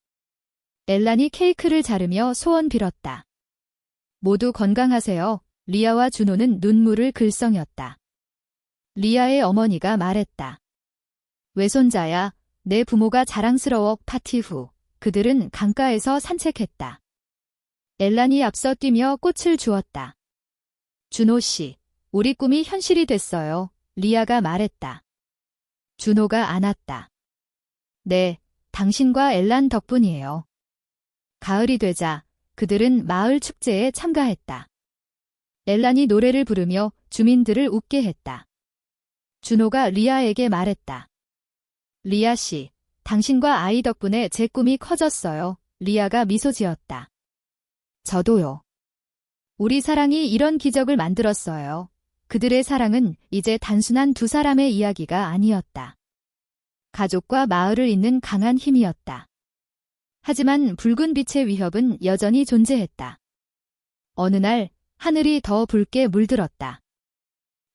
엘란이 케이크를 자르며 소원 빌었다. 모두 건강하세요. 리아와 준호는 눈물을 글썽였다. 리아의 어머니가 말했다. 외손자야, 내 부모가 자랑스러워. 파티 후, 그들은 강가에서 산책했다. 엘란이 앞서 뛰며 꽃을 주었다. 준호 씨, 우리 꿈이 현실이 됐어요. 리아가 말했다. 준호가 안았다. 네, 당신과 엘란 덕분이에요. 가을이 되자 그들은 마을 축제에 참가했다. 엘란이 노래를 부르며 주민들을 웃게 했다. 준호가 리아에게 말했다. 리아 씨, 당신과 아이 덕분에 제 꿈이 커졌어요. 리아가 미소 지었다. 저도요. 우리 사랑이 이런 기적을 만들었어요. 그들의 사랑은 이제 단순한 두 사람의 이야기가 아니었다. 가족과 마을을 잇는 강한 힘이었다. 하지만 붉은 빛의 위협은 여전히 존재했다. 어느 날 하늘이 더 붉게 물들었다.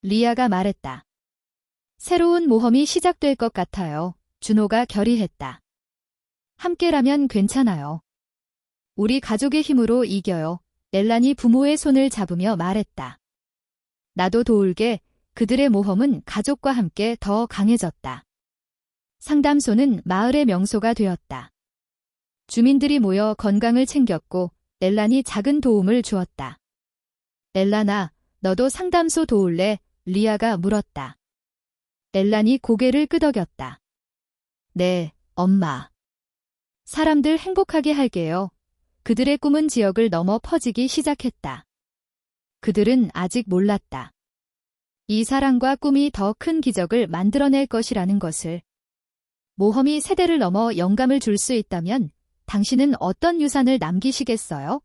리아가 말했다. 새로운 모험이 시작될 것 같아요. 준호가 결의했다. 함께라면 괜찮아요. 우리 가족의 힘으로 이겨요. 엘란이 부모의 손을 잡으며 말했다. 나도 도울게. 그들의 모험은 가족과 함께 더 강해졌다. 상담소는 마을의 명소가 되었다. 주민들이 모여 건강을 챙겼고 엘란이 작은 도움을 주었다. 엘란아, 너도 상담소 도울래? 리아가 물었다. 엘란이 고개를 끄덕였다. 네, 엄마. 사람들 행복하게 할게요. 그들의 꿈은 지역을 넘어 퍼지기 시작했다. 그들은 아직 몰랐다. 이 사랑과 꿈이 더 큰 기적을 만들어낼 것이라는 것을. 모험이 세대를 넘어 영감을 줄 수 있다면 당신은 어떤 유산을 남기시겠어요?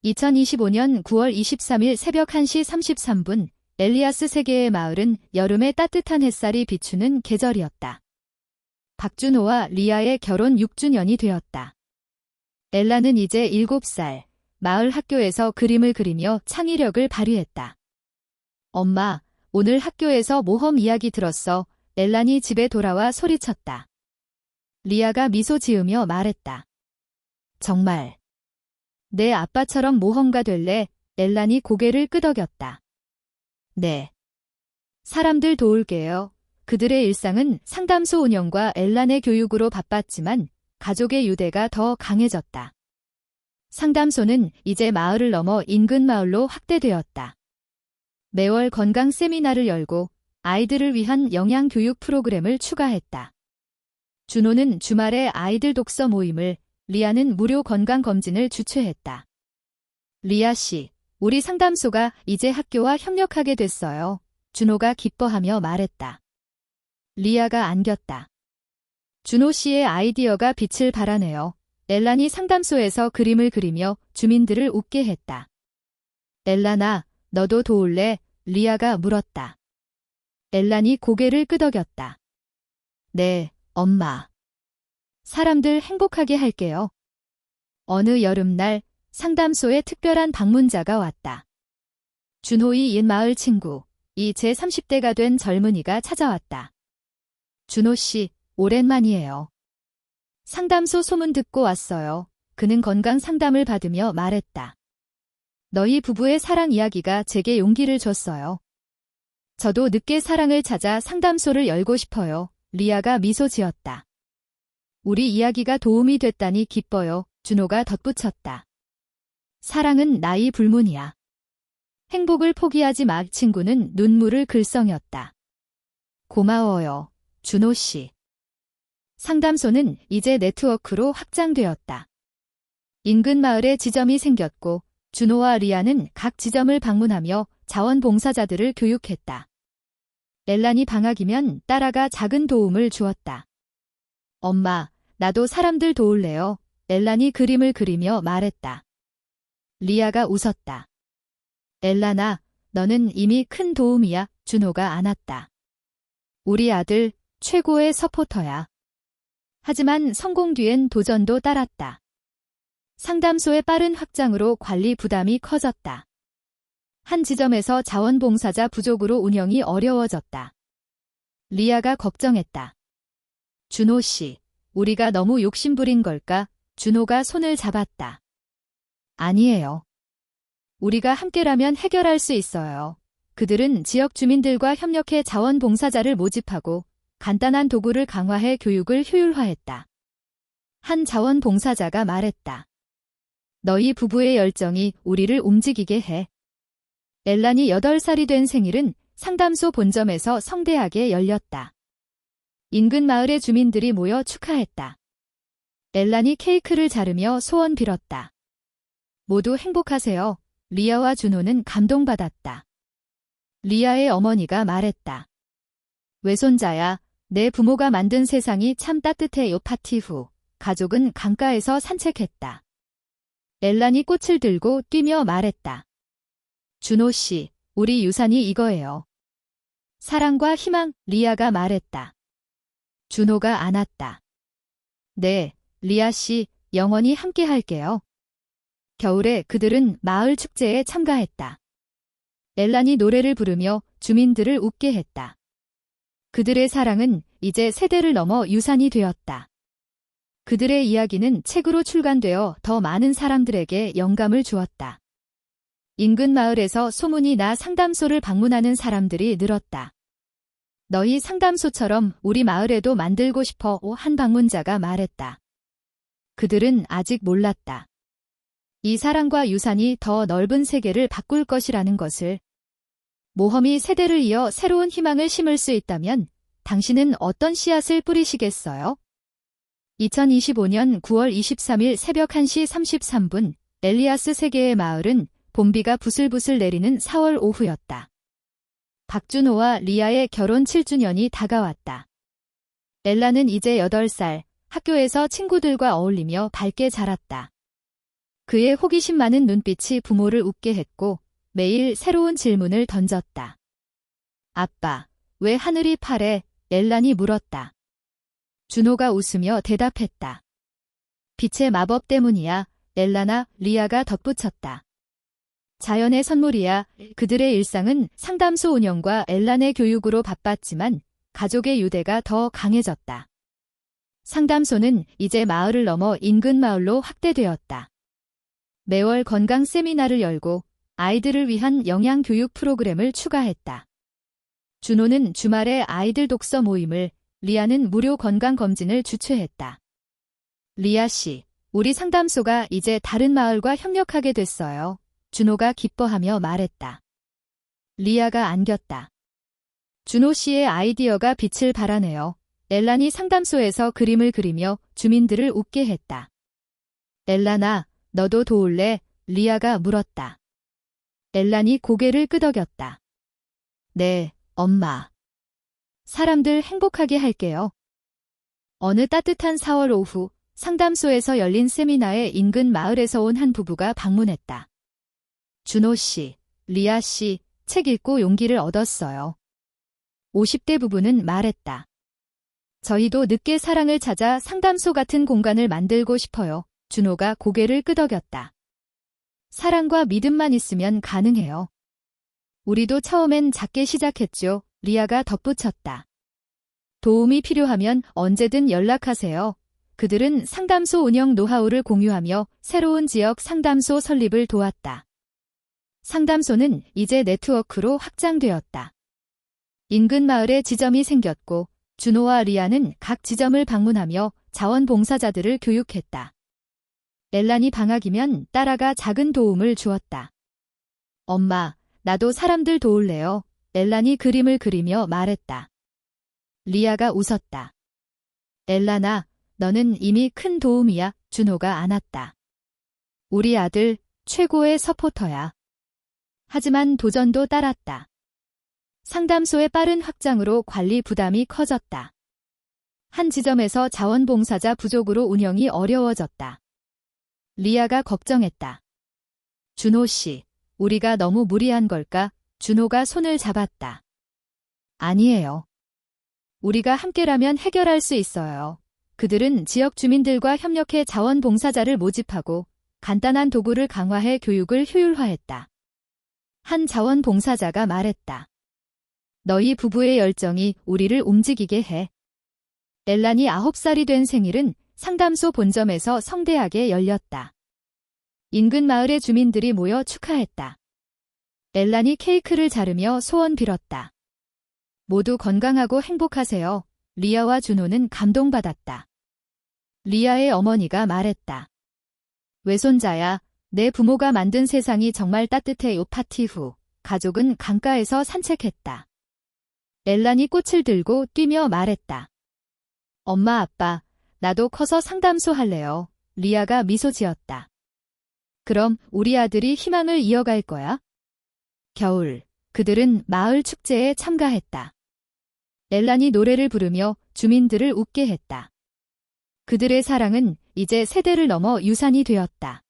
2025년 9월 23일 새벽 1시 33분 엘리아스 세계의 마을은 여름의 따뜻한 햇살이 비추는 계절이었다. 박준호와 리아의 결혼 6주년이 되었다. 엘라는 이제 7살, 마을 학교에서 그림을 그리며 창의력을 발휘했다. 엄마, 오늘 학교에서 모험 이야기 들었어. 엘란이 집에 돌아와 소리쳤다. 리아가 미소 지으며 말했다. 정말. 내 아빠처럼 모험가 될래? 엘란이 고개를 끄덕였다. 네. 사람들 도울게요. 그들의 일상은 상담소 운영과 엘란의 교육으로 바빴지만 가족의 유대가 더 강해졌다. 상담소는 이제 마을을 넘어 인근 마을로 확대되었다. 매월 건강 세미나를 열고 아이들을 위한 영양 교육 프로그램을 추가했다. 준호는 주말에 아이들 독서 모임을, 리아는 무료 건강 검진을 주최했다. 리아 씨, 우리 상담소가 이제 학교와 협력하게 됐어요. 준호가 기뻐하며 말했다. 리아가 안겼다. 준호 씨의 아이디어가 빛을 발하네요. 엘란이 상담소에서 그림을 그리며 주민들을 웃게 했다. 엘란아, 너도 도울래? 리아가 물었다. 엘란이 고개를 끄덕였다. 네, 엄마. 사람들 행복하게 할게요. 어느 여름날 상담소에 특별한 방문자가 왔다. 준호의 옛 마을 친구, 이제 30대가 된 젊은이가 찾아왔다. 준호 씨, 오랜만이에요. 상담소 소문 듣고 왔어요. 그는 건강 상담을 받으며 말했다. 너희 부부의 사랑 이야기가 제게 용기를 줬어요. 저도 늦게 사랑을 찾아 상담소를 열고 싶어요. 리아가 미소 지었다. 우리 이야기가 도움이 됐다니 기뻐요. 준호가 덧붙였다. 사랑은 나이 불문이야. 행복을 포기하지 마. 친구는 눈물을 글썽였다. 고마워요, 준호 씨. 상담소는 이제 네트워크로 확장되었다. 인근 마을에 지점이 생겼고 준호와 리아는 각 지점을 방문하며 자원봉사자들을 교육했다. 엘란이 방학이면 딸아가 작은 도움을 주었다. 엄마, 나도 사람들 도울래요. 엘란이 그림을 그리며 말했다. 리아가 웃었다. 엘란아, 너는 이미 큰 도움이야. 준호가 안았다. 우리 아들 최고의 서포터야. 하지만 성공 뒤엔 도전도 따랐다. 상담소의 빠른 확장으로 관리 부담이 커졌다. 한 지점에서 자원봉사자 부족으로 운영이 어려워졌다. 리아가 걱정했다. 준호 씨, 우리가 너무 욕심부린 걸까? 준호가 손을 잡았다. 아니에요. 우리가 함께라면 해결할 수 있어요. 그들은 지역 주민들과 협력해 자원봉사자를 모집하고 간단한 도구를 강화해 교육을 효율화했다. 한 자원봉사자가 말했다. 너희 부부의 열정이 우리를 움직이게 해. 엘란이 8살이 된 생일은 상담소 본점에서 성대하게 열렸다. 인근 마을의 주민들이 모여 축하했다. 엘란이 케이크를 자르며 소원 빌었다. 모두 행복하세요. 리아와 준호는 감동받았다. 리아의 어머니가 말했다. 외손자야, 내 부모가 만든 세상이 참 따뜻해요. 파티 후, 가족은 강가에서 산책했다. 엘란이 꽃을 들고 뛰며 말했다. 준호 씨, 우리 유산이 이거예요. 사랑과 희망, 리아가 말했다. 준호가 안았다. 네, 리아 씨, 영원히 함께 할게요. 겨울에 그들은 마을 축제에 참가했다. 엘란이 노래를 부르며 주민들을 웃게 했다. 그들의 사랑은 이제 세대를 넘어 유산이 되었다. 그들의 이야기는 책으로 출간되어 더 많은 사람들에게 영감을 주었다. 인근 마을에서 소문이 나 상담소를 방문하는 사람들이 늘었다. 너희 상담소처럼 우리 마을에도 만들고 싶어 한 방문자가 말했다. 그들은 아직 몰랐다. 이 사랑과 유산이 더 넓은 세계를 바꿀 것이라는 것을. 모험이 세대를 이어 새로운 희망을 심을 수 있다면 당신은 어떤 씨앗을 뿌리시겠어요? 2025년 9월 23일 새벽 1시 33분 엘리아스 세계의 마을은 봄비가 부슬부슬 내리는 4월 오후였다. 박준호와 리아의 결혼 7주년이 다가왔다. 엘라는 이제 8살, 학교에서 친구들과 어울리며 밝게 자랐다. 그의 호기심 많은 눈빛이 부모를 웃게 했고 매일 새로운 질문을 던졌다. 아빠, 왜 하늘이 파래? 엘란이 물었다. 준호가 웃으며 대답했다. 빛의 마법 때문이야. 엘라나 리아가 덧붙였다. 자연의 선물이야. 그들의 일상은 상담소 운영과 엘란의 교육으로 바빴지만 가족의 유대가 더 강해졌다. 상담소는 이제 마을을 넘어 인근 마을로 확대되었다. 매월 건강 세미나를 열고 아이들을 위한 영양교육 프로그램을 추가했다. 준호는 주말에 아이들 독서 모임을, 리아는 무료 건강검진을 주최했다. 리아 씨, 우리 상담소가 이제 다른 마을과 협력하게 됐어요. 준호가 기뻐하며 말했다. 리아가 안겼다. 준호 씨의 아이디어가 빛을 발하네요. 엘란이 상담소에서 그림을 그리며 주민들을 웃게 했다. 엘란아, 너도 도울래? 리아가 물었다. 엘란이 고개를 끄덕였다. 네, 엄마. 사람들 행복하게 할게요. 어느 따뜻한 4월 오후, 상담소에서 열린 세미나에 인근 마을에서 온 한 부부가 방문했다. 준호 씨, 리아 씨, 책 읽고 용기를 얻었어요. 50대 부부는 말했다. 저희도 늦게 사랑을 찾아 상담소 같은 공간을 만들고 싶어요. 준호가 고개를 끄덕였다. 사랑과 믿음만 있으면 가능해요. 우리도 처음엔 작게 시작했죠. 리아가 덧붙였다. 도움이 필요하면 언제든 연락하세요. 그들은 상담소 운영 노하우를 공유하며 새로운 지역 상담소 설립을 도왔다. 상담소는 이제 네트워크로 확장되었다. 인근 마을에 지점이 생겼고 준호와 리아는 각 지점을 방문하며 자원봉사자들을 교육했다. 엘란이 방학이면 딸아가 작은 도움을 주었다. 엄마, 나도 사람들 도울래요. 엘란이 그림을 그리며 말했다. 리아가 웃었다. 엘란아, 너는 이미 큰 도움이야. 준호가 안았다. 우리 아들 최고의 서포터야. 하지만 도전도 따랐다. 상담소의 빠른 확장으로 관리 부담이 커졌다. 한 지점에서 자원봉사자 부족으로 운영이 어려워졌다. 리아가 걱정했다. 준호 씨, 우리가 너무 무리한 걸까? 준호가 손을 잡았다. 아니에요. 우리가 함께라면 해결할 수 있어요. 그들은 지역 주민들과 협력해 자원봉사자를 모집하고 간단한 도구를 강화해 교육을 효율화했다. 한 자원봉사자가 말했다. 너희 부부의 열정이 우리를 움직이게 해. 엘란이 9살이 된 생일은 상담소 본점에서 성대하게 열렸다. 인근 마을의 주민들이 모여 축하했다. 엘란이 케이크를 자르며 소원 빌었다. 모두 건강하고 행복하세요. 리아와 준호는 감동받았다. 리아의 어머니가 말했다. 외손자야, 내 부모가 만든 세상이 정말 따뜻해요. 파티 후, 가족은 강가에서 산책했다. 엘란이 꽃을 들고 뛰며 말했다. 엄마 아빠, 나도 커서 상담소 할래요. 리아가 미소 지었다. 그럼 우리 아들이 희망을 이어갈 거야? 겨울, 그들은 마을 축제에 참가했다. 엘란이 노래를 부르며 주민들을 웃게 했다. 그들의 사랑은 이제 세대를 넘어 유산이 되었다.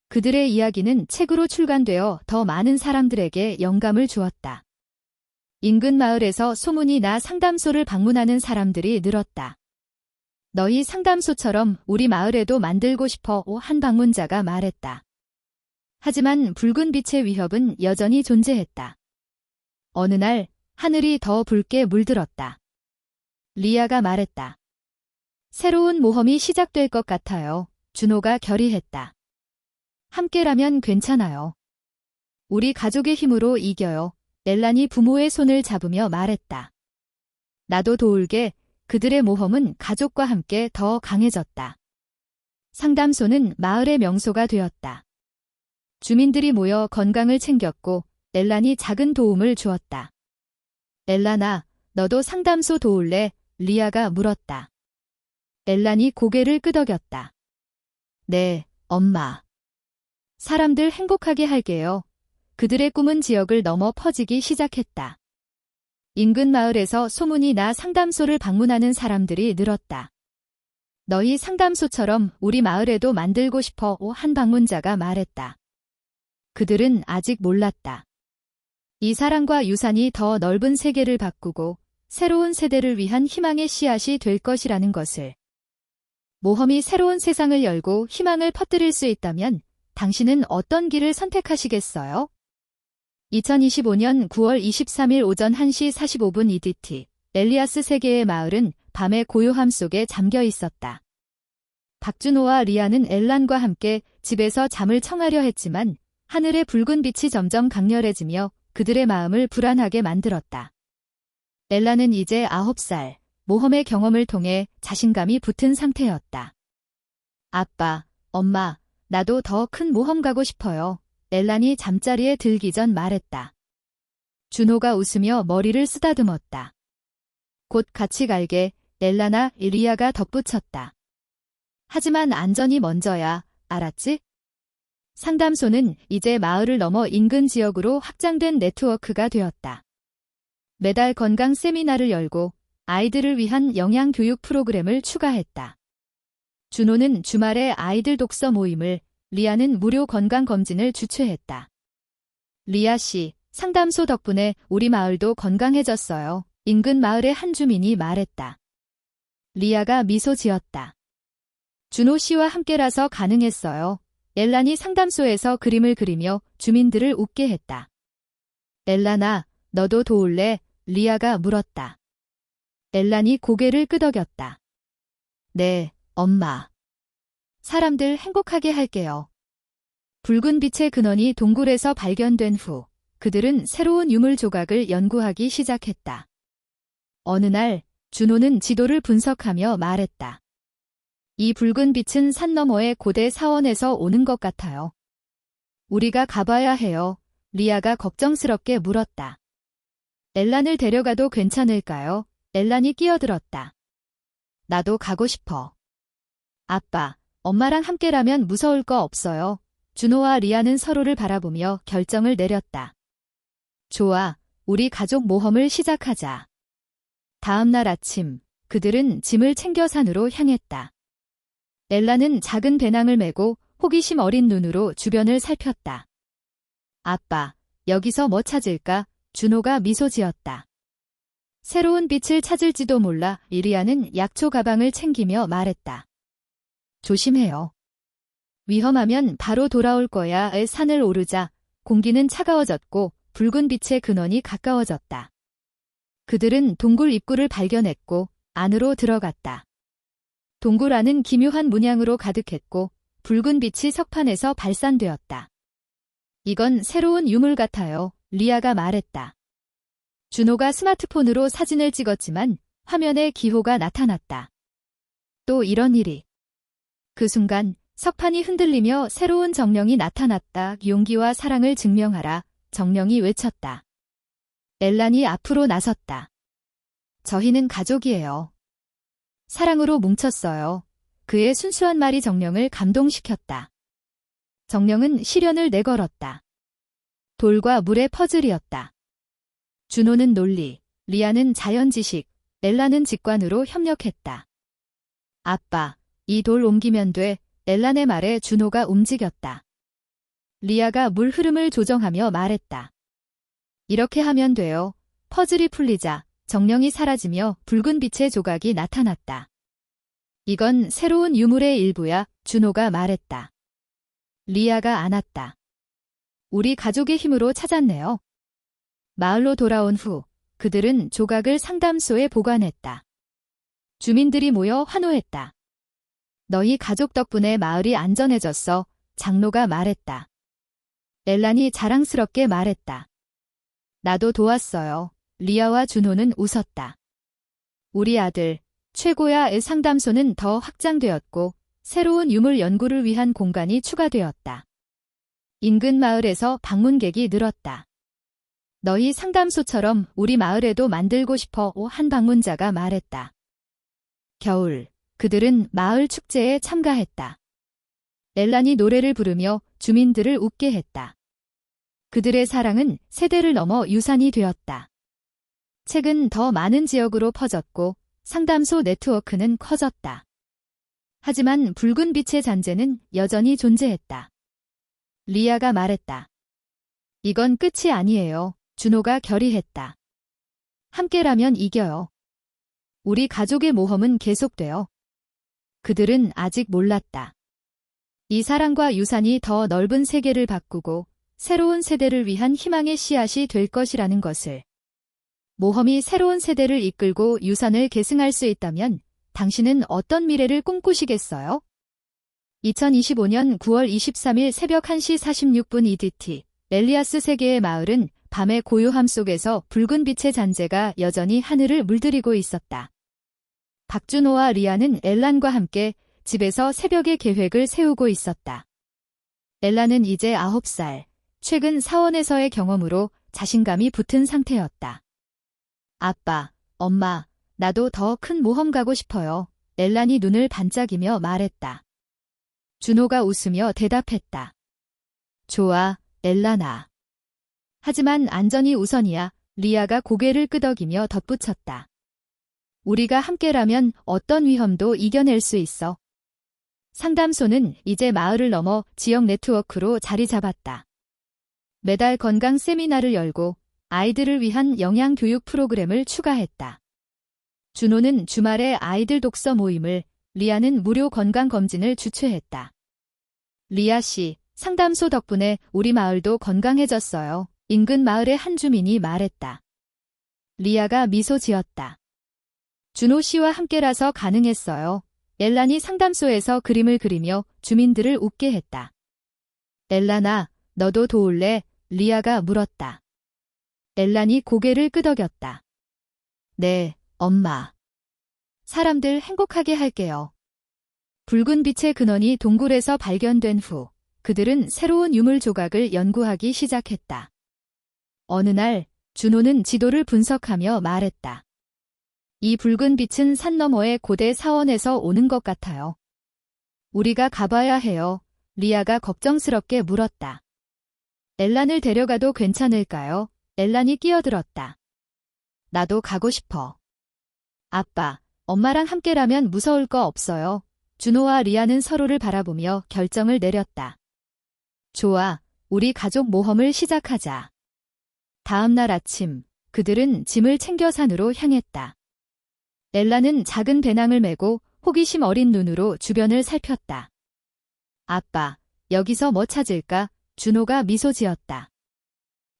그들의 이야기는 책으로 출간되어 더 많은 사람들에게 영감을 주었다. 인근 마을에서 소문이 나 상담소를 방문하는 사람들이 늘었다. 너희 상담소처럼 우리 마을에도 만들고 싶어 한 방문자가 말했다. 하지만 붉은 빛의 위협은 여전히 존재했다. 어느 날 하늘이 더 붉게 물들었다. 리아가 말했다. 새로운 모험이 시작될 것 같아요. 준호가 결의했다. 함께라면 괜찮아요. 우리 가족의 힘으로 이겨요. 넬란이 부모의 손을 잡으며 말했다. 나도 도울게. 그들의 모험은 가족과 함께 더 강해졌다. 상담소는 마을의 명소가 되었다. 주민들이 모여 건강을 챙겼고 넬란이 작은 도움을 주었다. 넬란아, 너도 상담소 도울래? 리아가 물었다. 넬란이 고개를 끄덕였다. 네, 엄마. 사람들 행복하게 할게요. 그들의 꿈은 지역을 넘어 퍼지기 시작했다. 인근 마을에서 소문이 나 상담소를 방문하는 사람들이 늘었다. 너희 상담소처럼 우리 마을에도 만들고 싶어 한 방문자가 말했다. 그들은 아직 몰랐다. 이 사랑과 유산이 더 넓은 세계를 바꾸고 새로운 세대를 위한 희망의 씨앗이 될 것이라는 것을. 모험이 새로운 세상을 열고 희망을 퍼뜨릴 수 있다면 당신은 어떤 길을 선택하시겠어요? 2025년 9월 23일 오전 1시 45분 EDT, 엘리아스 세계의 마을은 밤의 고요함 속에 잠겨 있었다. 박준호와 리아는 엘란과 함께 집에서 잠을 청하려 했지만 하늘의 붉은 빛이 점점 강렬해지며 그들의 마음을 불안하게 만들었다. 엘란은 이제 9살, 모험의 경험을 통해 자신감이 붙은 상태였다. 아빠, 엄마, 나도 더 큰 모험 가고 싶어요. 엘란이 잠자리에 들기 전 말했다. 준호가 웃으며 머리를 쓰다듬었다. 곧 같이 갈게, 엘란아, 리아가 덧붙였다. 하지만 안전이 먼저야, 알았지? 상담소는 이제 마을을 넘어 인근 지역으로 확장된 네트워크가 되었다. 매달 건강 세미나를 열고 아이들을 위한 영양교육 프로그램을 추가했다. 준호는 주말에 아이들 독서 모임을, 리아는 무료 건강검진을 주최했다. 리아 씨, 상담소 덕분에 우리 마을도 건강해졌어요. 인근 마을의 한 주민이 말했다. 리아가 미소 지었다. 준호 씨와 함께라서 가능했어요. 엘란이 상담소에서 그림을 그리며 주민들을 웃게 했다. 엘란아, 너도 도울래? 리아가 물었다. 엘란이 고개를 끄덕였다. 네, 엄마. 사람들 행복하게 할게요. 붉은 빛의 근원이 동굴에서 발견된 후 그들은 새로운 유물 조각을 연구하기 시작했다. 어느 날 준호는 지도를 분석하며 말했다. 이 붉은 빛은 산 너머의 고대 사원에서 오는 것 같아요. 우리가 가봐야 해요. 리아가 걱정스럽게 물었다. 엘란을 데려가도 괜찮을까요? 엘란이 끼어들었다. 나도 가고 싶어. 아빠, 엄마랑 함께라면 무서울 거 없어요. 준호와 리아는 서로를 바라보며 결정을 내렸다. 좋아, 우리 가족 모험을 시작하자. 다음 날 아침, 그들은 짐을 챙겨 산으로 향했다. 엘라는 작은 배낭을 메고 호기심 어린 눈으로 주변을 살폈다. 아빠, 여기서 뭐 찾을까? 준호가 미소 지었다. 새로운 빛을 찾을지도 몰라. 리아는 약초 가방을 챙기며 말했다. 조심해요. 위험하면 바로 돌아올 거야. 산을 오르자 공기는 차가워졌고 붉은 빛의 근원이 가까워졌다. 그들은 동굴 입구를 발견했고 안으로 들어갔다. 동굴 안은 기묘한 문양으로 가득했고 붉은 빛이 석판에서 발산되었다. 이건 새로운 유물 같아요. 리아가 말했다. 준호가 스마트폰으로 사진을 찍었지만 화면에 기호가 나타났다. 또 이런 일이. 그 순간 석판이 흔들리며 새로운 정령이 나타났다. 용기와 사랑을 증명하라. 정령이 외쳤다. 엘란이 앞으로 나섰다. 저희는 가족이에요. 사랑으로 뭉쳤어요. 그의 순수한 말이 정령을 감동시켰다. 정령은 시련을 내걸었다. 돌과 물의 퍼즐이었다. 준호는 논리, 리아는 자연지식, 엘란은 직관으로 협력했다. 아빠, 이 돌 옮기면 돼. 엘란의 말에 준호가 움직였다. 리아가 물 흐름을 조정하며 말했다. 이렇게 하면 돼요. 퍼즐이 풀리자 정령이 사라지며 붉은 빛의 조각이 나타났다. 이건 새로운 유물의 일부야. 준호가 말했다. 리아가 안았다. 우리 가족의 힘으로 찾았네요. 마을로 돌아온 후 그들은 조각을 상담소에 보관했다. 주민들이 모여 환호했다. 너희 가족 덕분에 마을이 안전해졌어. 장로가 말했다. 엘란이 자랑스럽게 말했다. 나도 도왔어요. 리아와 준호는 웃었다. 우리 아들, 최고야의 상담소는 더 확장되었고 새로운 유물 연구를 위한 공간이 추가되었다. 인근 마을에서 방문객이 늘었다. 너희 상담소처럼 우리 마을에도 만들고 싶어 한 방문자가 말했다. 겨울, 그들은 마을 축제에 참가했다. 엘란이 노래를 부르며 주민들을 웃게 했다. 그들의 사랑은 세대를 넘어 유산이 되었다. 책은 더 많은 지역으로 퍼졌고 상담소 네트워크는 커졌다. 하지만 붉은 빛의 잔재는 여전히 존재했다. 리아가 말했다. 이건 끝이 아니에요. 준호가 결의했다. 함께라면 이겨요. 우리 가족의 모험은 계속돼요. 그들은 아직 몰랐다. 이 사랑과 유산이 더 넓은 세계를 바꾸고 새로운 세대를 위한 희망의 씨앗이 될 것이라는 것을. 모험이 새로운 세대를 이끌고 유산을 계승할 수 있다면 당신은 어떤 미래를 꿈꾸시겠어요? 2025년 9월 23일 새벽 1시 46분 EDT 엘리아스 세계의 마을은 밤의 고요함 속에서 붉은 빛의 잔재가 여전히 하늘을 물들이고 있었다. 박준호와 리아는 엘란과 함께 집에서 새벽의 계획을 세우고 있었다. 엘란은 이제 9살, 최근 사원에서의 경험으로 자신감이 붙은 상태였다. 아빠, 엄마, 나도 더 큰 모험 가고 싶어요. 엘란이 눈을 반짝이며 말했다. 준호가 웃으며 대답했다. 좋아, 엘란아. 하지만 안전이 우선이야. 리아가 고개를 끄덕이며 덧붙였다. 우리가 함께라면 어떤 위험도 이겨낼 수 있어. 상담소는 이제 마을을 넘어 지역 네트워크로 자리 잡았다. 매달 건강 세미나를 열고 아이들을 위한 영양교육 프로그램을 추가했다. 준호는 주말에 아이들 독서 모임을, 리아는 무료 건강검진을 주최했다. 리아 씨, 상담소 덕분에 우리 마을도 건강해졌어요. 인근 마을의 한 주민이 말했다. 리아가 미소 지었다. 준호 씨와 함께라서 가능했어요. 엘란이 상담소에서 그림을 그리며 주민들을 웃게 했다. 엘란아, 너도 도울래? 리아가 물었다. 엘란이 고개를 끄덕였다. 네, 엄마. 사람들 행복하게 할게요. 붉은 빛의 근원이 동굴에서 발견된 후 그들은 새로운 유물 조각을 연구하기 시작했다. 어느 날 준호는 지도를 분석하며 말했다. 이 붉은 빛은 산 너머의 고대 사원에서 오는 것 같아요. 우리가 가봐야 해요. 리아가 걱정스럽게 물었다. 엘란을 데려가도 괜찮을까요? 엘란이 끼어들었다. 나도 가고 싶어. 아빠, 엄마랑 함께라면 무서울 거 없어요. 준호와 리아는 서로를 바라보며 결정을 내렸다. 좋아, 우리 가족 모험을 시작하자. 다음 날 아침, 그들은 짐을 챙겨 산으로 향했다. 엘라는 작은 배낭을 메고 호기심 어린 눈으로 주변을 살폈다. 아빠, 여기서 뭐 찾을까? 준호가 미소 지었다.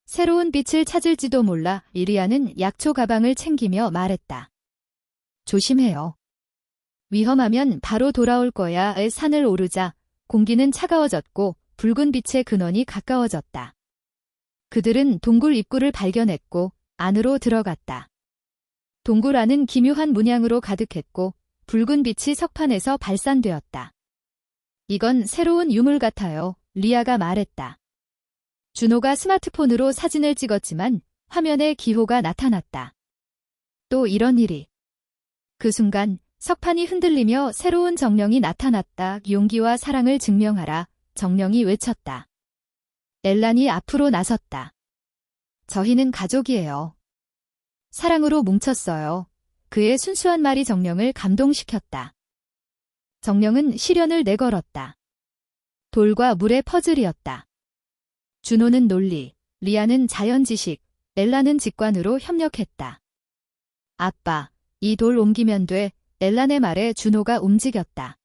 새로운 빛을 찾을지도 몰라. 리아는 약초 가방을 챙기며 말했다. 조심해요. 위험하면 바로 돌아올 거야. 산을 오르자 공기는 차가워졌고 붉은 빛의 근원이 가까워졌다. 그들은 동굴 입구를 발견했고 안으로 들어갔다. 동굴 안은 기묘한 문양으로 가득했고 붉은 빛이 석판에서 발산되었다. 이건 새로운 유물 같아요. 리아가 말했다. 준호가 스마트폰으로 사진을 찍었지만 화면에 기호가 나타났다. 또 이런 일이. 그 순간 석판이 흔들리며 새로운 정령이 나타났다. 용기와 사랑을 증명하라. 정령이 외쳤다. 엘란이 앞으로 나섰다. 저희는 가족이에요. 사랑으로 뭉쳤어요. 그의 순수한 말이 정령을 감동시켰다. 정령은 시련을 내걸었다. 돌과 물의 퍼즐이었다. 준호는 논리, 리아는 자연지식, 엘란은 직관으로 협력했다. 아빠, 이 돌 옮기면 돼. 엘란의 말에 준호가 움직였다.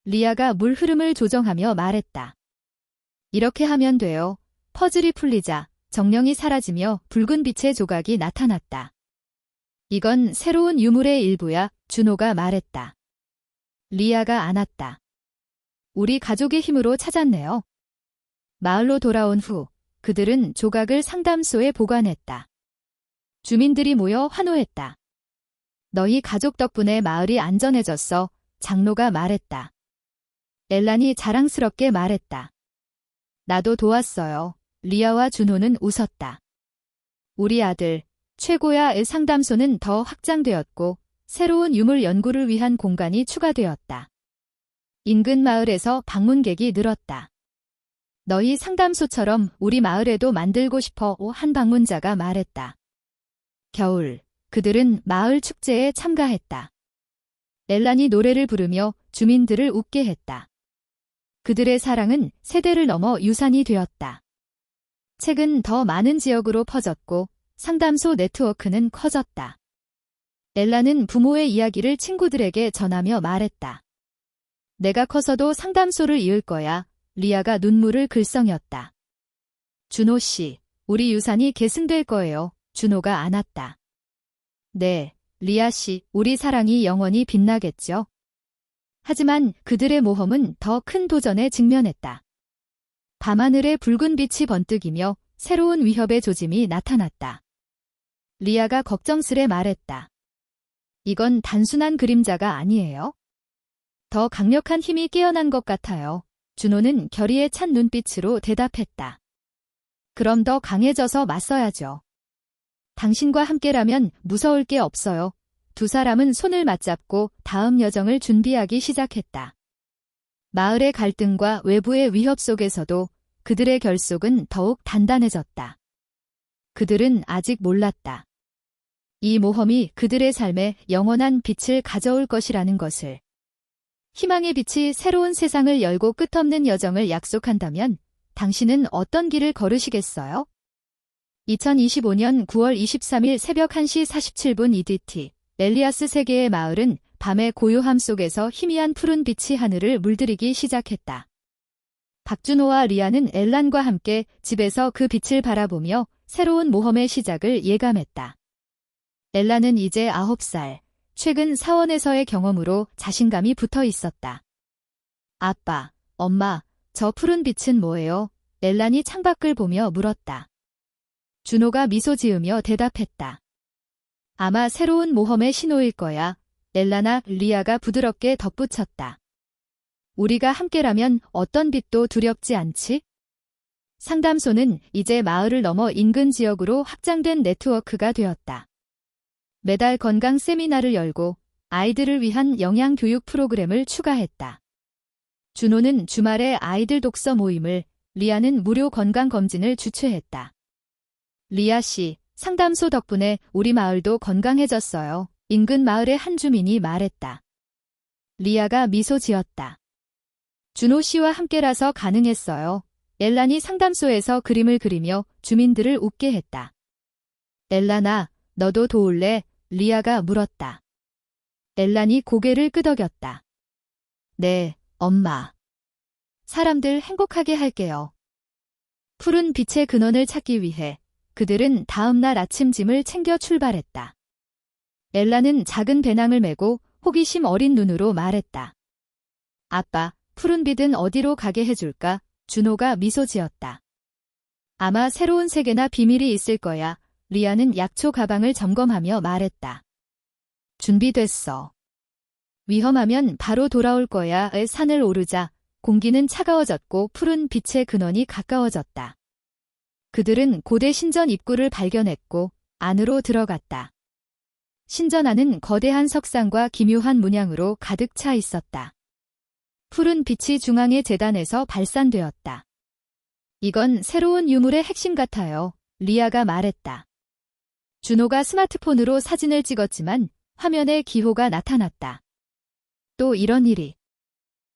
리아가 물 흐름을 조정하며 말했다. 이렇게 하면 돼요. 퍼즐이 풀리자 정령이 사라지며 붉은 빛의 조각이 나타났다. 이건 새로운 유물의 일부야, 준호가 말했다. 리아가 안았다. 우리 가족의 힘으로 찾았네요. 마을로 돌아온 후 그들은 조각을 상담소에 보관했다. 주민들이 모여 환호했다. 너희 가족 덕분에 마을이 안전해졌어, 장로가 말했다. 엘란이 자랑스럽게 말했다. 나도 도왔어요. 리아와 준호는 웃었다. 우리 아들, 최고야의 상담소는 더 확장되었고 새로운 유물 연구를 위한 공간이 추가되었다. 인근 마을에서 방문객이 늘었다. 너희 상담소처럼 우리 마을에도 만들고 싶어 한 방문자가 말했다. 겨울, 그들은 마을 축제에 참가했다. 엘란이 노래를 부르며 주민들을 웃게 했다. 그들의 사랑은 세대를 넘어 유산이 되었다. 책은 더 많은 지역으로 퍼졌고 상담소 네트워크는 커졌다. 엘란은 부모의 이야기를 친구들에게 전하며 말했다. 내가 커서도 상담소를 이을 거야. 리아가 눈물을 글썽였다. 준호 씨, 우리 유산이 계승될 거예요. 준호가 안았다. 네, 리아 씨, 우리 사랑이 영원히 빛나겠죠. 하지만 그들의 모험은 더 큰 도전에 직면했다. 밤하늘에 붉은 빛이 번뜩이며 새로운 위협의 조짐이 나타났다. 리아가 걱정스레 말했다. 이건 단순한 그림자가 아니에요. 더 강력한 힘이 깨어난 것 같아요. 준호는 결의에 찬 눈빛으로 대답했다. 그럼 더 강해져서 맞서야죠. 당신과 함께라면 무서울 게 없어요. 두 사람은 손을 맞잡고 다음 여정을 준비하기 시작했다. 마을의 갈등과 외부의 위협 속에서도 그들의 결속은 더욱 단단해졌다. 그들은 아직 몰랐다. 이 모험이 그들의 삶에 영원한 빛을 가져올 것이라는 것을. 희망의 빛이 새로운 세상을 열고 끝없는 여정을 약속한다면 당신은 어떤 길을 걸으시겠어요? 2025년 9월 23일 새벽 1시 47분 EDT 엘리아스 세계의 마을은 밤의 고요함 속에서 희미한 푸른 빛이 하늘을 물들이기 시작했다. 박준호와 리아는 엘란과 함께 집에서 그 빛을 바라보며 새로운 모험의 시작을 예감했다. 엘란은 이제 9살, 최근 사원에서의 경험으로 자신감이 붙어 있었다. 아빠, 엄마, 저 푸른 빛은 뭐예요? 엘란이 창밖을 보며 물었다. 준호가 미소 지으며 대답했다. 아마 새로운 모험의 신호일 거야. 엘란아, 리아가 부드럽게 덧붙였다. 우리가 함께라면 어떤 빛도 두렵지 않지? 상담소는 이제 마을을 넘어 인근 지역으로 확장된 네트워크가 되었다. 매달 건강 세미나를 열고 아이들을 위한 영양교육 프로그램을 추가했다. 준호는 주말에 아이들 독서 모임을, 리아는 무료 건강검진을 주최했다. 리아 씨, 상담소 덕분에 우리 마을도 건강해졌어요. 인근 마을의 한 주민이 말했다. 리아가 미소 지었다. 준호 씨와 함께라서 가능했어요. 엘란이 상담소에서 그림을 그리며 주민들을 웃게 했다. 엘란아, 너도 도울래? 리아가 물었다. 엘란이 고개를 끄덕였다. 네, 엄마. 사람들 행복하게 할게요. 푸른 빛의 근원을 찾기 위해 그들은 다음 날 아침 짐을 챙겨 출발했다. 엘란은 작은 배낭을 메고 호기심 어린 눈으로 말했다. 아빠, 푸른 빛은 어디로 가게 해줄까? 준호가 미소 지었다. 아마 새로운 세계나 비밀이 있을 거야. 리아는 약초 가방을 점검하며 말했다. 준비됐어. 위험하면 바로 돌아올 거야의 산을 오르자 공기는 차가워졌고 푸른 빛의 근원이 가까워졌다. 그들은 고대 신전 입구를 발견했고 안으로 들어갔다. 신전 안은 거대한 석상과 기묘한 문양으로 가득 차 있었다. 푸른 빛이 중앙의 제단에서 발산되었다. 이건 새로운 유물의 핵심 같아요. 리아가 말했다. 준호가 스마트폰으로 사진을 찍었지만 화면에 기호가 나타났다. 또 이런 일이.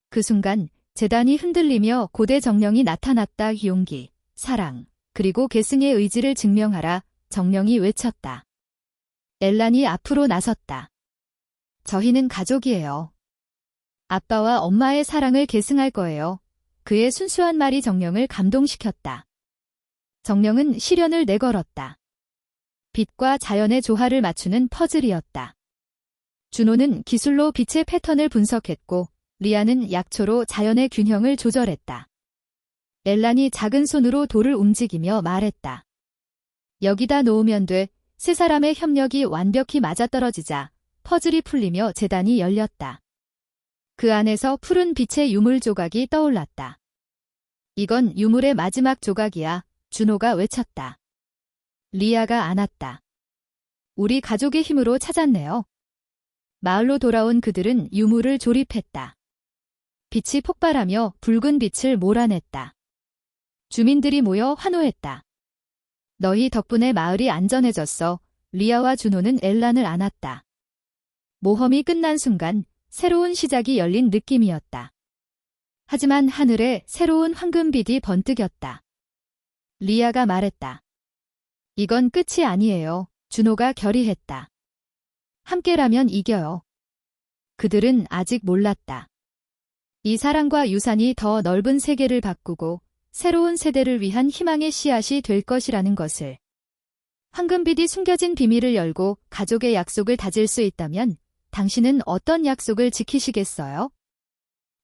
그 순간 제단이 흔들리며 고대 정령이 나타났다. 용기, 사랑, 그리고 계승의 의지를 증명하라. 정령이 외쳤다. 엘란이 앞으로 나섰다. 저희는 가족이에요. 아빠와 엄마의 사랑을 계승할 거예요. 그의 순수한 말이 정령을 감동시켰다. 정령은 시련을 내걸었다. 빛과 자연의 조화를 맞추는 퍼즐이었다. 준호는 기술로 빛의 패턴을 분석했고 리아는 약초로 자연의 균형을 조절했다. 엘란이 작은 손으로 돌을 움직이며 말했다. 여기다 놓으면 돼. 세 사람의 협력이 완벽히 맞아떨어지자 퍼즐이 풀리며 재단이 열렸다. 그 안에서 푸른 빛의 유물 조각이 떠올랐다. 이건 유물의 마지막 조각이야. 준호가 외쳤다. 리아가 안았다. 우리 가족의 힘으로 찾았네요. 마을로 돌아온 그들은 유물을 조립했다. 빛이 폭발하며 붉은 빛을 몰아냈다. 주민들이 모여 환호했다. 너희 덕분에 마을이 안전해졌어. 리아와 준호는 엘란을 안았다. 모험이 끝난 순간 새로운 시작이 열린 느낌이었다. 하지만 하늘에 새로운 황금빛이 번뜩였다. 리아가 말했다. 이건 끝이 아니에요. 준호가 결의했다. 함께라면 이겨요. 그들은 아직 몰랐다. 이 사랑과 유산이 더 넓은 세계를 바꾸고 새로운 세대를 위한 희망의 씨앗이 될 것이라는 것을. 황금빛이 숨겨진 비밀을 열고 가족의 약속을 다질 수 있다면 당신은 어떤 약속을 지키시겠어요?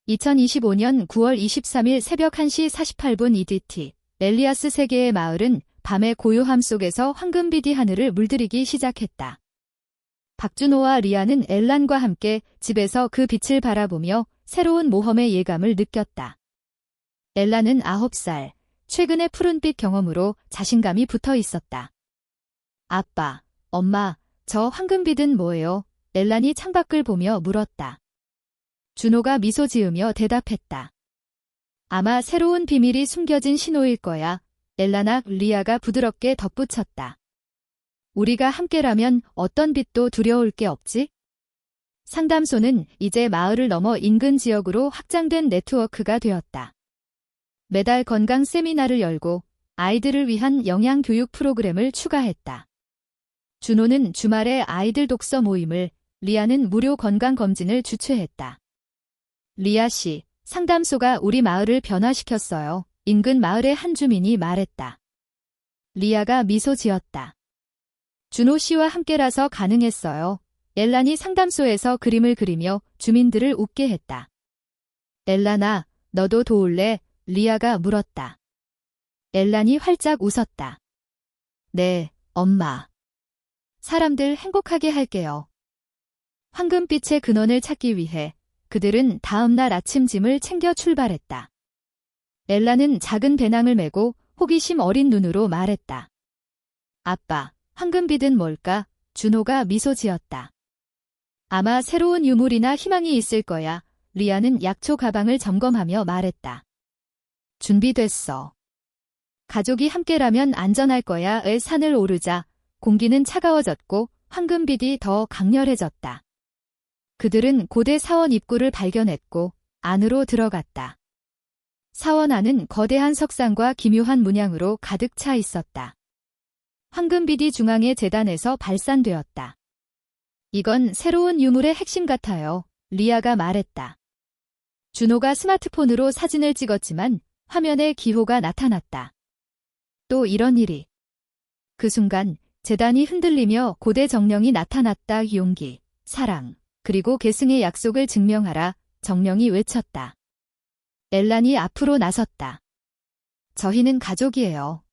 2025년 9월 23일 새벽 1시 48분 EDT 멜리아스 세계의 마을은 밤의 고요함 속에서 황금빛이 하늘을 물들이기 시작했다. 박준호와 리아는 엘란과 함께 집에서 그 빛을 바라보며 새로운 모험의 예감을 느꼈다. 엘란은 9살, 최근의 푸른빛 경험으로 자신감이 붙어 있었다. 아빠, 엄마, 저 황금빛은 뭐예요? 엘란이 창밖을 보며 물었다. 준호가 미소 지으며 대답했다. 아마 새로운 비밀이 숨겨진 신호일 거야. 엘란아, 리아가 부드럽게 덧붙였다. 우리가 함께라면 어떤 빛도 두려울 게 없지? 상담소는 이제 마을을 넘어 인근 지역으로 확장된 네트워크가 되었다. 매달 건강 세미나를 열고 아이들을 위한 영양교육 프로그램을 추가했다. 준호는 주말에 아이들 독서 모임을, 리아는 무료 건강검진을 주최했다. 리아 씨, 상담소가 우리 마을을 변화시켰어요. 인근 마을의 한 주민이 말했다. 리아가 미소 지었다. 준호 씨와 함께라서 가능했어요. 엘란이 상담소에서 그림을 그리며 주민들을 웃게 했다. 엘란아, 너도 도울래? 리아가 물었다. 엘란이 활짝 웃었다. 네, 엄마. 사람들 행복하게 할게요. 황금빛의 근원을 찾기 위해 그들은 다음 날 아침 짐을 챙겨 출발했다. 엘란은 작은 배낭을 메고 호기심 어린 눈으로 말했다. 아빠, 황금빛은 뭘까? 준호가 미소 지었다. 아마 새로운 유물이나 희망이 있을 거야. 리아는 약초 가방을 점검하며 말했다. 준비됐어. 가족이 함께라면 안전할 거야.의 산을 오르자 공기는 차가워졌고 황금빛이 더 강렬해졌다. 그들은 고대 사원 입구를 발견했고 안으로 들어갔다. 사원 안은 거대한 석상과 기묘한 문양으로 가득 차 있었다. 황금빛이 중앙의 제단에서 발산되었다. 이건 새로운 유물의 핵심 같아요. 리아가 말했다. 준호가 스마트폰으로 사진을 찍었지만 화면에 기호가 나타났다. 또 이런 일이. 그 순간 제단이 흔들리며 고대 정령이 나타났다. 용기, 사랑, 그리고 계승의 약속을 증명하라. 정령이 외쳤다. 엘란이 앞으로 나섰다. 저희는 가족이에요.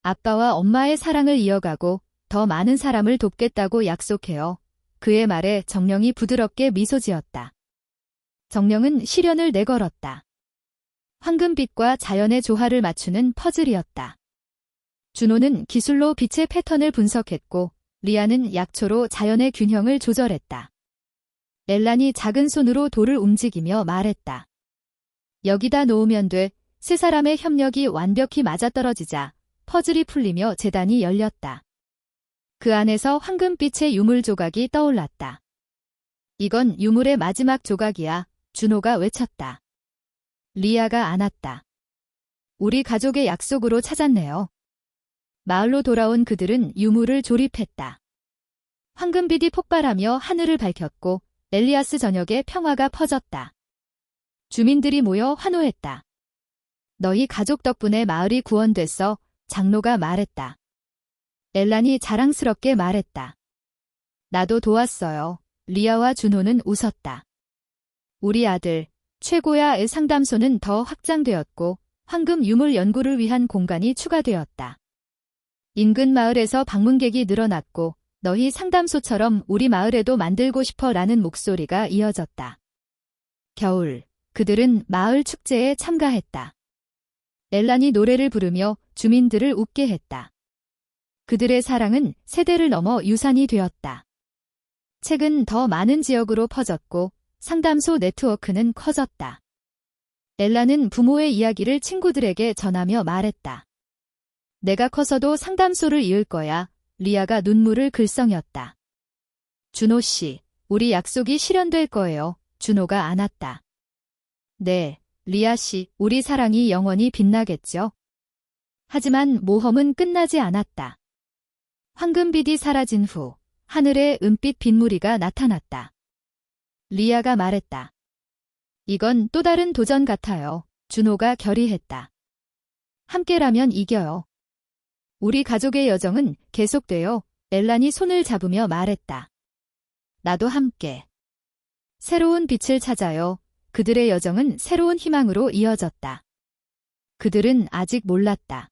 아빠와 엄마의 사랑을 이어가고 더 많은 사람을 돕겠다고 약속해요. 그의 말에 정령이 부드럽게 미소 지었다. 정령은 시련을 내걸었다. 황금빛과 자연의 조화를 맞추는 퍼즐이었다. 준호는 기술로 빛의 패턴을 분석했고 리아는 약초로 자연의 균형을 조절했다. 엘란이 작은 손으로 돌을 움직이며 말했다. 여기다 놓으면 돼. 세 사람의 협력이 완벽히 맞아떨어지자 퍼즐이 풀리며 제단이 열렸다. 그 안에서 황금빛의 유물 조각이 떠올랐다. 이건 유물의 마지막 조각이야. 준호가 외쳤다. 리아가 안았다. 우리 가족의 약속으로 찾았네요. 마을로 돌아온 그들은 유물을 조립했다. 황금빛이 폭발하며 하늘을 밝혔고 멜리아스 전역에 평화가 퍼졌다. 주민들이 모여 환호했다. 너희 가족 덕분에 마을이 구원됐어. 장로가 말했다. 엘란이 자랑스럽게 말했다. 나도 도왔어요. 리아와 준호는 웃었다. 우리 아들, 최고야의 상담소는 더 확장되었고 황금 유물 연구를 위한 공간이 추가되었다. 인근 마을에서 방문객이 늘어났고 너희 상담소처럼 우리 마을에도 만들고 싶어 라는 목소리가 이어졌다. 겨울, 그들은 마을 축제에 참가했다. 엘란이 노래를 부르며 주민들을 웃게 했다. 그들의 사랑은 세대를 넘어 유산이 되었다. 책은 더 많은 지역으로 퍼졌고 상담소 네트워크는 커졌다. 엘란은 부모의 이야기를 친구들에게 전하며 말했다. 내가 커서도 상담소를 이을 거야. 리아가 눈물을 글썽였다. 준호 씨, 우리 약속이 실현될 거예요. 준호가 안았다. 네, 리아 씨, 우리 사랑이 영원히 빛나겠죠? 하지만 모험은 끝나지 않았다. 황금빛이 사라진 후 하늘에 은빛 빗무리가 나타났다. 리아가 말했다. 이건 또 다른 도전 같아요. 준호가 결의했다. 함께라면 이겨요. 우리 가족의 여정은 계속돼요. 엘란이 손을 잡으며 말했다. 나도 함께. 새로운 빛을 찾아요. 그들의 여정은 새로운 희망으로 이어졌다. 그들은 아직 몰랐다.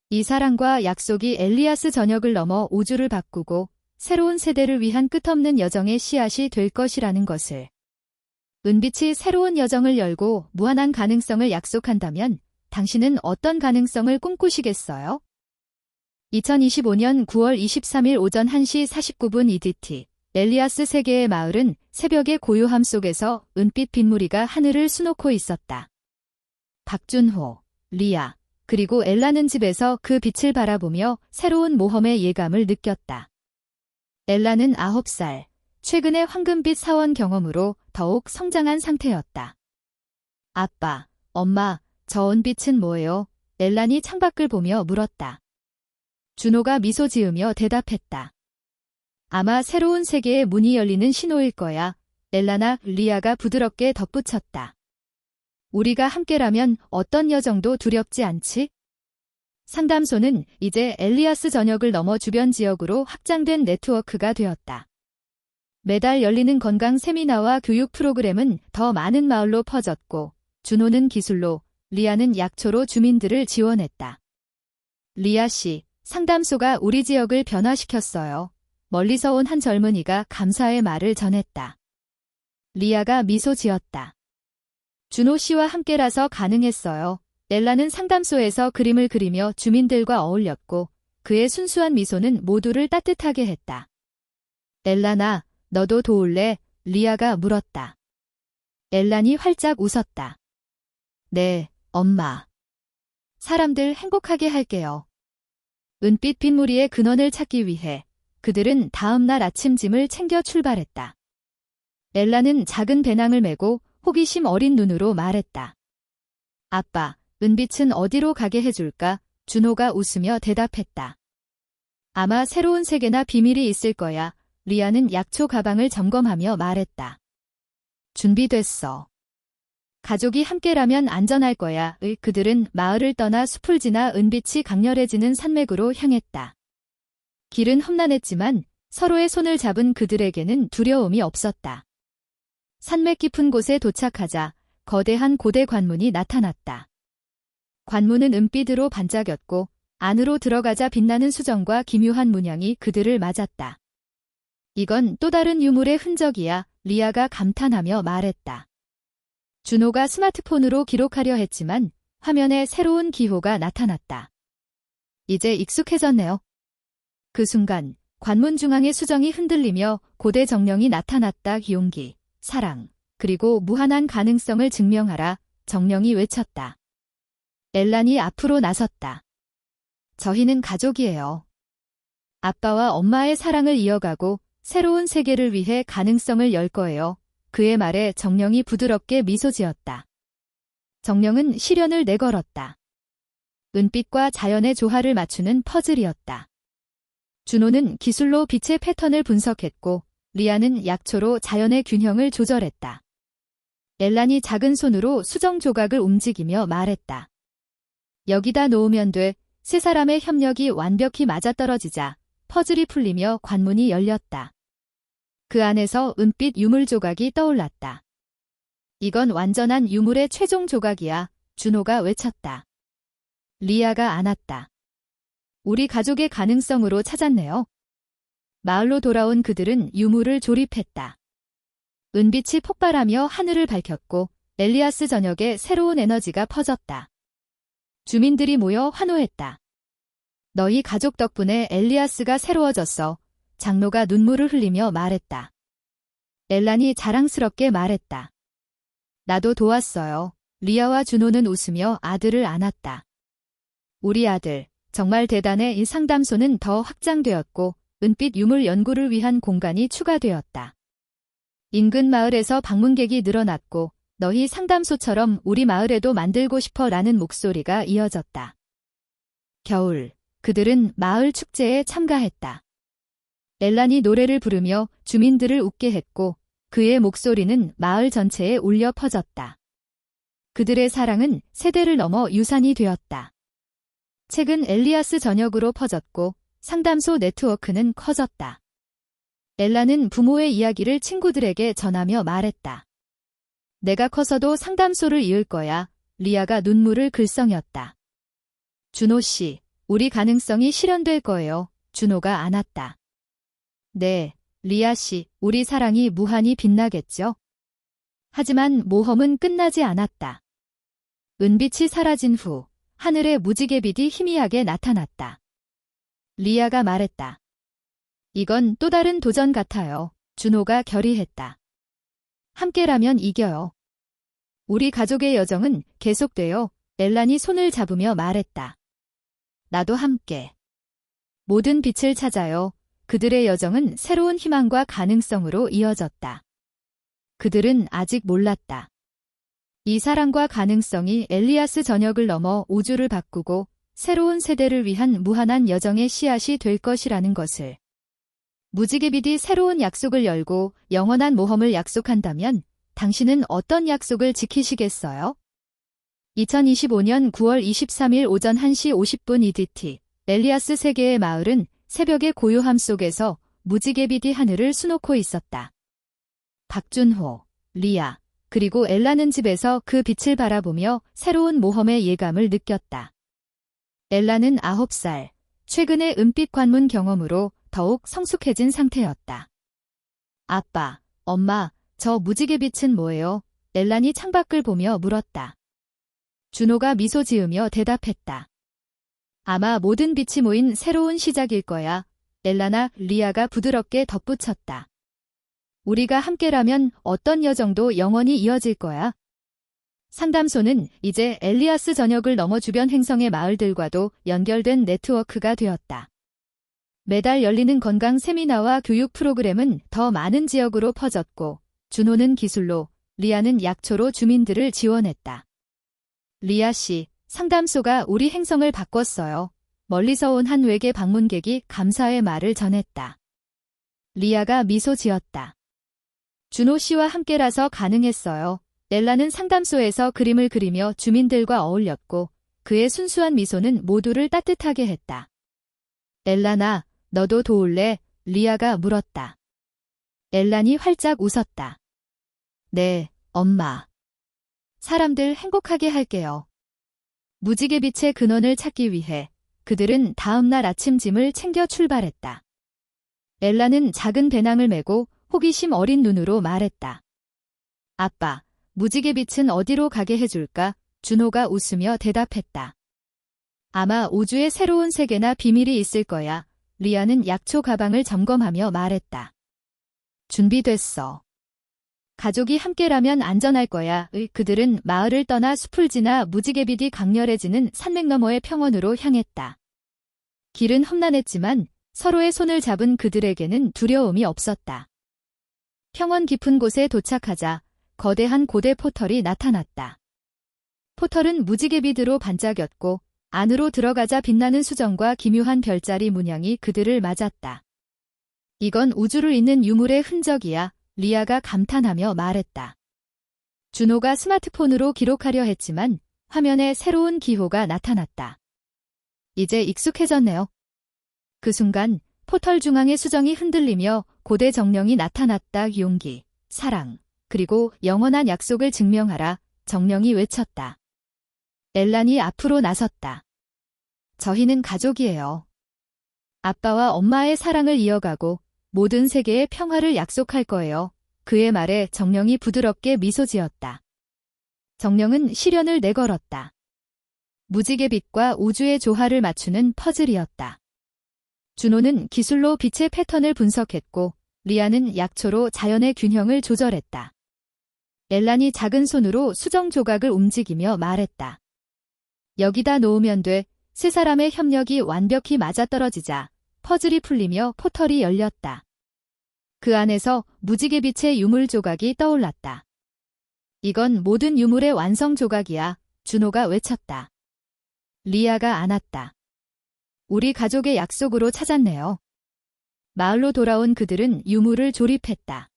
이 사랑과 약속이 엘리아스 전역을 넘어 우주를 바꾸고 새로운 세대를 위한 끝없는 여정의 씨앗이 될 것이라는 것을. 은빛이 새로운 여정을 열고 무한한 가능성을 약속한다면 당신은 어떤 가능성을 꿈꾸시겠어요? 2025년 9월 23일 오전 1시 49분 EDT. 엘리아스 세계의 마을은 새벽의 고요함 속에서 은빛 빗무리가 하늘을 수놓고 있었다. 박준호, 리아, 그리고 엘라는 집에서 그 빛을 바라보며 새로운 모험의 예감을 느꼈다. 엘라는 9살, 최근의 황금빛 사원 경험으로 더욱 성장한 상태였다. 아빠, 엄마, 저 은빛은 뭐예요? 엘란이 창밖을 보며 물었다. 준호가 미소 지으며 대답했다. 아마 새로운 세계의 문이 열리는 신호일 거야. 엘라나 리아가 부드럽게 덧붙였다. 우리가 함께라면 어떤 여정도 두렵지 않지? 상담소는 이제 엘리아스 전역을 넘어 주변 지역으로 확장된 네트워크가 되었다. 매달 열리는 건강 세미나와 교육 프로그램은 더 많은 마을로 퍼졌고 준호는 기술로, 리아는 약초로 주민들을 지원했다. 리아 씨, 상담소가 우리 지역을 변화시켰어요. 멀리서 온 한 젊은이가 감사의 말을 전했다. 리아가 미소 지었다. 준호 씨와 함께라서 가능했어요. 엘라는 상담소에서 그림을 그리며 주민들과 어울렸고 그의 순수한 미소는 모두를 따뜻하게 했다. 엘라나, 너도 도울래? 리아가 물었다. 엘란이 활짝 웃었다. 네, 엄마. 사람들 행복하게 할게요. 은빛 빗무리의 근원을 찾기 위해 그들은 다음 날 아침 짐을 챙겨 출발했다. 엘라는 작은 배낭을 메고 호기심 어린 눈으로 말했다. 아빠, 은빛은 어디로 가게 해줄까? 준호가 웃으며 대답했다. 아마 새로운 세계나 비밀이 있을 거야. 리아는 약초 가방을 점검하며 말했다. 준비됐어. 가족이 함께라면 안전할 거야. 그들은 마을을 떠나 숲을 지나 은빛이 강렬해지는 산맥으로 향했다. 길은 험난했지만 서로의 손을 잡은 그들에게는 두려움이 없었다. 산맥 깊은 곳에 도착하자 거대한 고대 관문이 나타났다. 관문은 은빛으로 반짝였고 안으로 들어가자 빛나는 수정과 기묘한 문양이 그들을 맞았다. 이건 또 다른 유물의 흔적이야. 리아가 감탄하며 말했다. 준호가 스마트폰으로 기록하려 했지만 화면에 새로운 기호가 나타났다. 이제 익숙해졌네요. 그 순간 관문 중앙의 수정이 흔들리며 고대 정령이 나타났다. 용기, 사랑, 그리고 무한한 가능성을 증명하라. 정령이 외쳤다. 엘란이 앞으로 나섰다. 저희는 가족이에요. 아빠와 엄마의 사랑을 이어가고 새로운 세계를 위해 가능성을 열 거예요. 그의 말에 정령이 부드럽게 미소 지었다. 정령은 시련을 내걸었다. 은빛과 자연의 조화를 맞추는 퍼즐이었다. 준호는 기술로 빛의 패턴을 분석했고 리아는 약초로 자연의 균형을 조절했다. 엘란이 작은 손으로 수정 조각을 움직이며 말했다. 여기다 놓으면 돼. 세 사람의 협력이 완벽히 맞아떨어지자 퍼즐이 풀리며 관문이 열렸다. 그 안에서 은빛 유물 조각이 떠올랐다. 이건 완전한 유물의 최종 조각이야. 준호가 외쳤다. 리아가 안았다. 우리 가족의 가능성으로 찾았네요. 마을로 돌아온 그들은 유물을 조립했다. 은빛이 폭발하며 하늘을 밝혔고 엘리아스 전역에 새로운 에너지가 퍼졌다. 주민들이 모여 환호했다. 너희 가족 덕분에 엘리아스가 새로워졌어. 장로가 눈물을 흘리며 말했다. 엘란이 자랑스럽게 말했다. 나도 도왔어요. 리아와 준호는 웃으며 아들을 안았다. 우리 아들, 정말 대단해. 이 상담소는 더 확장되었고 은빛 유물 연구를 위한 공간이 추가되었다. 인근 마을에서 방문객이 늘어났고 너희 상담소처럼 우리 마을에도 만들고 싶어 라는 목소리가 이어졌다. 겨울, 그들은 마을 축제에 참가했다. 엘란이 노래를 부르며 주민들을 웃게 했고 그의 목소리는 마을 전체에 울려 퍼졌다. 그들의 사랑은 세대를 넘어 유산이 되었다. 책은 엘리아스 전역으로 퍼졌고 상담소 네트워크는 커졌다. 엘란은 부모의 이야기를 친구들에게 전하며 말했다. 내가 커서도 상담소를 이을 거야. 리아가 눈물을 글썽였다. 준호 씨, 우리 가능성이 실현될 거예요. 준호가 안았다. 네, 리아 씨, 우리 사랑이 무한히 빛나겠죠? 하지만 모험은 끝나지 않았다. 은빛이 사라진 후 하늘에 무지개빛이 희미하게 나타났다. 리아가 말했다. 이건 또 다른 도전 같아요. 준호가 결의했다. 함께라면 이겨요. 우리 가족의 여정은 계속돼요. 엘란이 손을 잡으며 말했다. 나도 함께. 모든 빛을 찾아요. 그들의 여정은 새로운 희망과 가능성으로 이어졌다. 그들은 아직 몰랐다. 이 사랑과 가능성이 엘리아스 전역을 넘어 우주를 바꾸고 새로운 세대를 위한 무한한 여정의 씨앗이 될 것이라는 것을. 무지개빛이 새로운 약속을 열고 영원한 모험을 약속한다면 당신은 어떤 약속을 지키시겠어요? 2025년 9월 23일 오전 1시 50분 EDT 엘리아스 세계의 마을은 새벽의 고요함 속에서 무지개빛이 하늘을 수놓고 있었다. 박준호, 리아, 그리고 엘라는 집에서 그 빛을 바라보며 새로운 모험의 예감을 느꼈다. 엘라는 9살, 최근의 은빛 관문 경험으로 더욱 성숙해진 상태였다. 아빠, 엄마, 저 무지개빛은 뭐예요? 엘란이 창밖을 보며 물었다. 준호가 미소 지으며 대답했다. 아마 모든 빛이 모인 새로운 시작일 거야. 엘라나 리아가 부드럽게 덧붙였다. 우리가 함께라면 어떤 여정도 영원히 이어질 거야. 상담소는 이제 엘리아스 전역을 넘어 주변 행성의 마을들과도 연결된 네트워크가 되었다. 매달 열리는 건강 세미나와 교육 프로그램은 더 많은 지역으로 퍼졌고 준호는 기술로, 리아는 약초로 주민들을 지원했다. 리아 씨, 상담소가 우리 행성을 바꿨어요. 멀리서 온 한 외계 방문객이 감사의 말을 전했다. 리아가 미소 지었다. 준호 씨와 함께라서 가능했어요. 엘라는 상담소에서 그림을 그리며 주민들과 어울렸고 그의 순수한 미소는 모두를 따뜻하게 했다. 엘라나, 너도 도울래? 리아가 물었다. 엘란이 활짝 웃었다. 네, 엄마. 사람들 행복하게 할게요. 무지개빛의 근원을 찾기 위해 그들은 다음 날 아침 짐을 챙겨 출발했다. 엘라는 작은 배낭을 메고 호기심 어린 눈으로 말했다. 아빠, 무지개빛은 어디로 가게 해줄까? 준호가 웃으며 대답했다. 아마 우주의 새로운 세계나 비밀이 있을 거야. 리아는 약초 가방을 점검하며 말했다. 준비됐어. 가족이 함께라면 안전할 거야. 그들은 마을을 떠나 숲을 지나 무지개빛이 강렬해지는 산맥 너머의 평원으로 향했다. 길은 험난했지만 서로의 손을 잡은 그들에게는 두려움이 없었다. 평원 깊은 곳에 도착하자 거대한 고대 포털이 나타났다. 포털은 무지개빛으로 반짝였고 안으로 들어가자 빛나는 수정과 기묘한 별자리 문양이 그들을 맞았다. 이건 우주를 잇는 유물의 흔적이야. 리아가 감탄하며 말했다. 준호가 스마트폰으로 기록하려 했지만 화면에 새로운 기호가 나타났다. 이제 익숙해졌네요. 그 순간 포털 중앙의 수정이 흔들리며 고대 정령이 나타났다. 용기, 사랑, 그리고 영원한 약속을 증명하라. 정령이 외쳤다. 엘란이 앞으로 나섰다. 저희는 가족이에요. 아빠와 엄마의 사랑을 이어가고 모든 세계의 평화를 약속할 거예요. 그의 말에 정령이 부드럽게 미소 지었다. 정령은 시련을 내걸었다. 무지개 빛과 우주의 조화를 맞추는 퍼즐이었다. 준호는 기술로 빛의 패턴을 분석했고 리아는 약초로 자연의 균형을 조절했다. 엘란이 작은 손으로 수정 조각을 움직이며 말했다. 여기다 놓으면 돼. 세 사람의 협력이 완벽히 맞아떨어지자 퍼즐이 풀리며 포털이 열렸다. 그 안에서 무지개빛의 유물 조각이 떠올랐다. 이건 모든 유물의 완성 조각이야. 준호가 외쳤다. 리아가 안았다. 우리 가족의 약속으로 찾았네요. 마을로 돌아온 그들은 유물을 조립했다.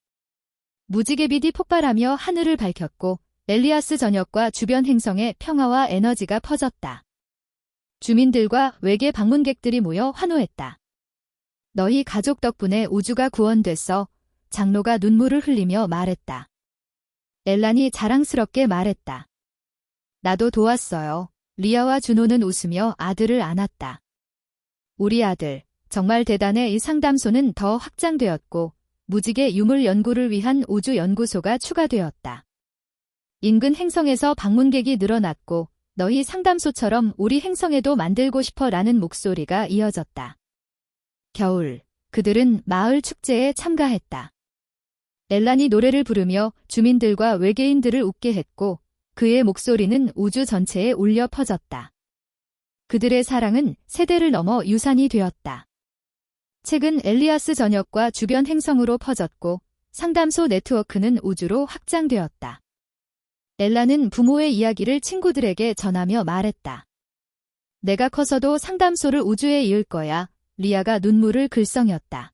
무지개빛이 폭발하며 하늘을 밝혔고 엘리아스 전역과 주변 행성에 평화와 에너지가 퍼졌다. 주민들과 외계 방문객들이 모여 환호했다. 너희 가족 덕분에 우주가 구원됐어. 장로가 눈물을 흘리며 말했다. 엘란이 자랑스럽게 말했다. 나도 도왔어요. 리아와 준호는 웃으며 아들을 안았다. 우리 아들, 정말 대단해. 이 상담소는 더 확장되었고 무지개 유물 연구를 위한 우주 연구소가 추가되었다. 인근 행성에서 방문객이 늘어났고 너희 상담소처럼 우리 행성에도 만들고 싶어 라는 목소리가 이어졌다. 겨울, 그들은 마을 축제에 참가했다. 엘란이 노래를 부르며 주민들과 외계인들을 웃게 했고 그의 목소리는 우주 전체에 울려 퍼졌다. 그들의 사랑은 세대를 넘어 유산이 되었다. 최근 엘리아스 전역과 주변 행성으로 퍼졌고 상담소 네트워크는 우주로 확장되었다. 엘란은 부모의 이야기를 친구들에게 전하며 말했다. 내가 커서도 상담소를 우주에 이을 거야. 리아가 눈물을 글썽였다.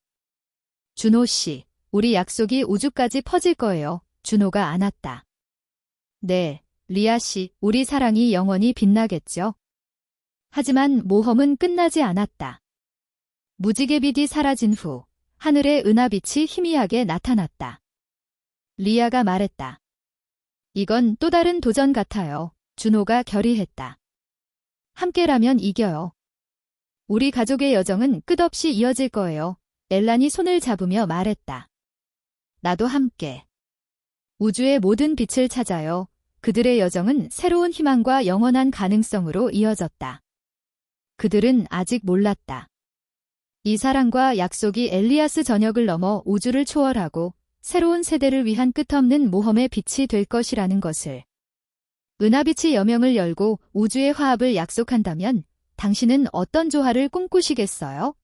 준호 씨, 우리 약속이 우주까지 퍼질 거예요. 준호가 안았다. 네, 리아 씨, 우리 사랑이 영원히 빛나겠죠? 하지만 모험은 끝나지 않았다. 무지개빛이 사라진 후 하늘의 은하빛이 희미하게 나타났다. 리아가 말했다. 이건 또 다른 도전 같아요. 준호가 결의했다. 함께라면 이겨요. 우리 가족의 여정은 끝없이 이어질 거예요. 엘란이 손을 잡으며 말했다. 나도 함께. 우주의 모든 빛을 찾아요. 그들의 여정은 새로운 희망과 영원한 가능성으로 이어졌다. 그들은 아직 몰랐다. 이 사랑과 약속이 엘리아스 전역을 넘어 우주를 초월하고 새로운 세대를 위한 끝없는 모험의 빛이 될 것이라는 것을. 은하빛이 여명을 열고 우주의 화합을 약속한다면 당신은 어떤 조화를 꿈꾸시겠어요?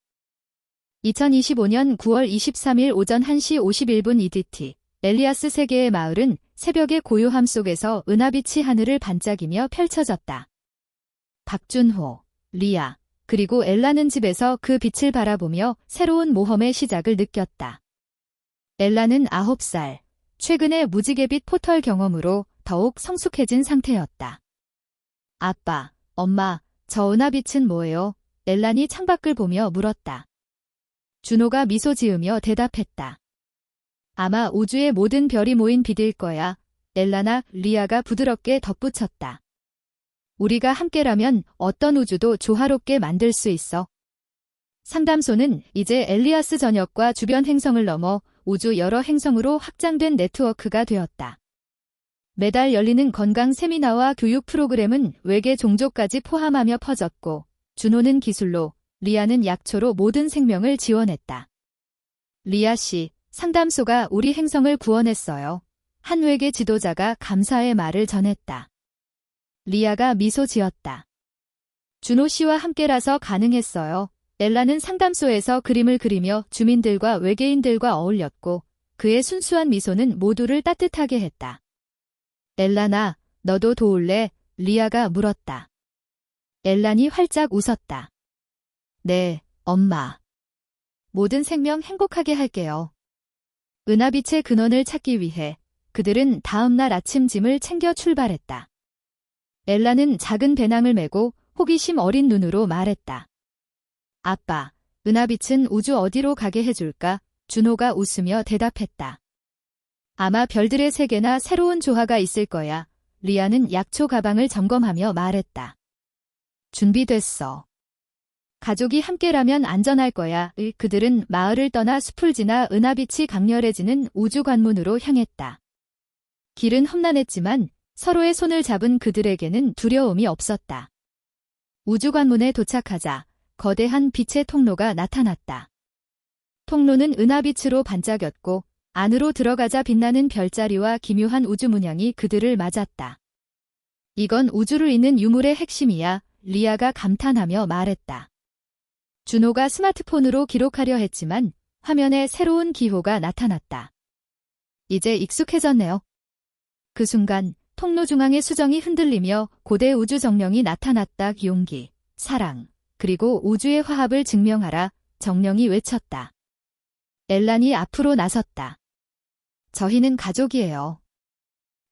2025년 9월 23일 오전 1시 51분 EDT 엘리아스 세계의 마을은 새벽의 고요함 속에서 은하빛이 하늘을 반짝이며 펼쳐졌다. 박준호, 리아, 그리고 엘라는 집에서 그 빛을 바라보며 새로운 모험의 시작을 느꼈다. 엘라는 9살, 최근의 무지개빛 포털 경험으로 더욱 성숙해진 상태였다. 아빠, 엄마, 저 은하빛은 뭐예요? 엘란이 창밖을 보며 물었다. 준호가 미소 지으며 대답했다. 아마 우주의 모든 별이 모인 빛일 거야. 엘라나 리아가 부드럽게 덧붙였다. 우리가 함께라면 어떤 우주도 조화롭게 만들 수 있어. 상담소는 이제 엘리아스 전역과 주변 행성을 넘어 우주 여러 행성으로 확장된 네트워크가 되었다. 매달 열리는 건강 세미나와 교육 프로그램은 외계 종족까지 포함하며 퍼졌고 준호는 기술로, 리아는 약초로 모든 생명을 지원했다. 리아 씨, 상담소가 우리 행성을 구원했어요. 한 외계 지도자가 감사의 말을 전했다. 리아가 미소 지었다. 준호 씨와 함께라서 가능했어요. 엘라는 상담소에서 그림을 그리며 주민들과 외계인들과 어울렸고 그의 순수한 미소는 모두를 따뜻하게 했다. 엘라나, 너도 도울래? 리아가 물었다. 엘란이 활짝 웃었다. 네, 엄마. 모든 생명 행복하게 할게요. 은하빛의 근원을 찾기 위해 그들은 다음 날 아침 짐을 챙겨 출발했다. 엘라는 작은 배낭을 메고 호기심 어린 눈으로 말했다. 아빠, 은하빛은 우주 어디로 가게 해줄까? 준호가 웃으며 대답했다. 아마 별들의 세계나 새로운 조화가 있을 거야. 리아는 약초 가방을 점검하며 말했다. 준비됐어. 가족이 함께라면 안전할 거야. 그들은 마을을 떠나 숲을 지나 은하빛이 강렬해지는 우주 관문으로 향했다. 길은 험난했지만 서로의 손을 잡은 그들에게는 두려움이 없었다. 우주 관문에 도착하자 거대한 빛의 통로가 나타났다. 통로는 은하빛으로 반짝였고 안으로 들어가자 빛나는 별자리와 기묘한 우주 문양이 그들을 맞았다. 이건 우주를 잇는 유물의 핵심이야. 리아가 감탄하며 말했다. 준호가 스마트폰으로 기록하려 했지만 화면에 새로운 기호가 나타났다. 이제 익숙해졌네요. 그 순간 통로 중앙의 수정이 흔들리며 고대 우주 정령이 나타났다. 용기, 사랑, 그리고 우주의 화합을 증명하라. 정령이 외쳤다. 엘란이 앞으로 나섰다. 저희는 가족이에요.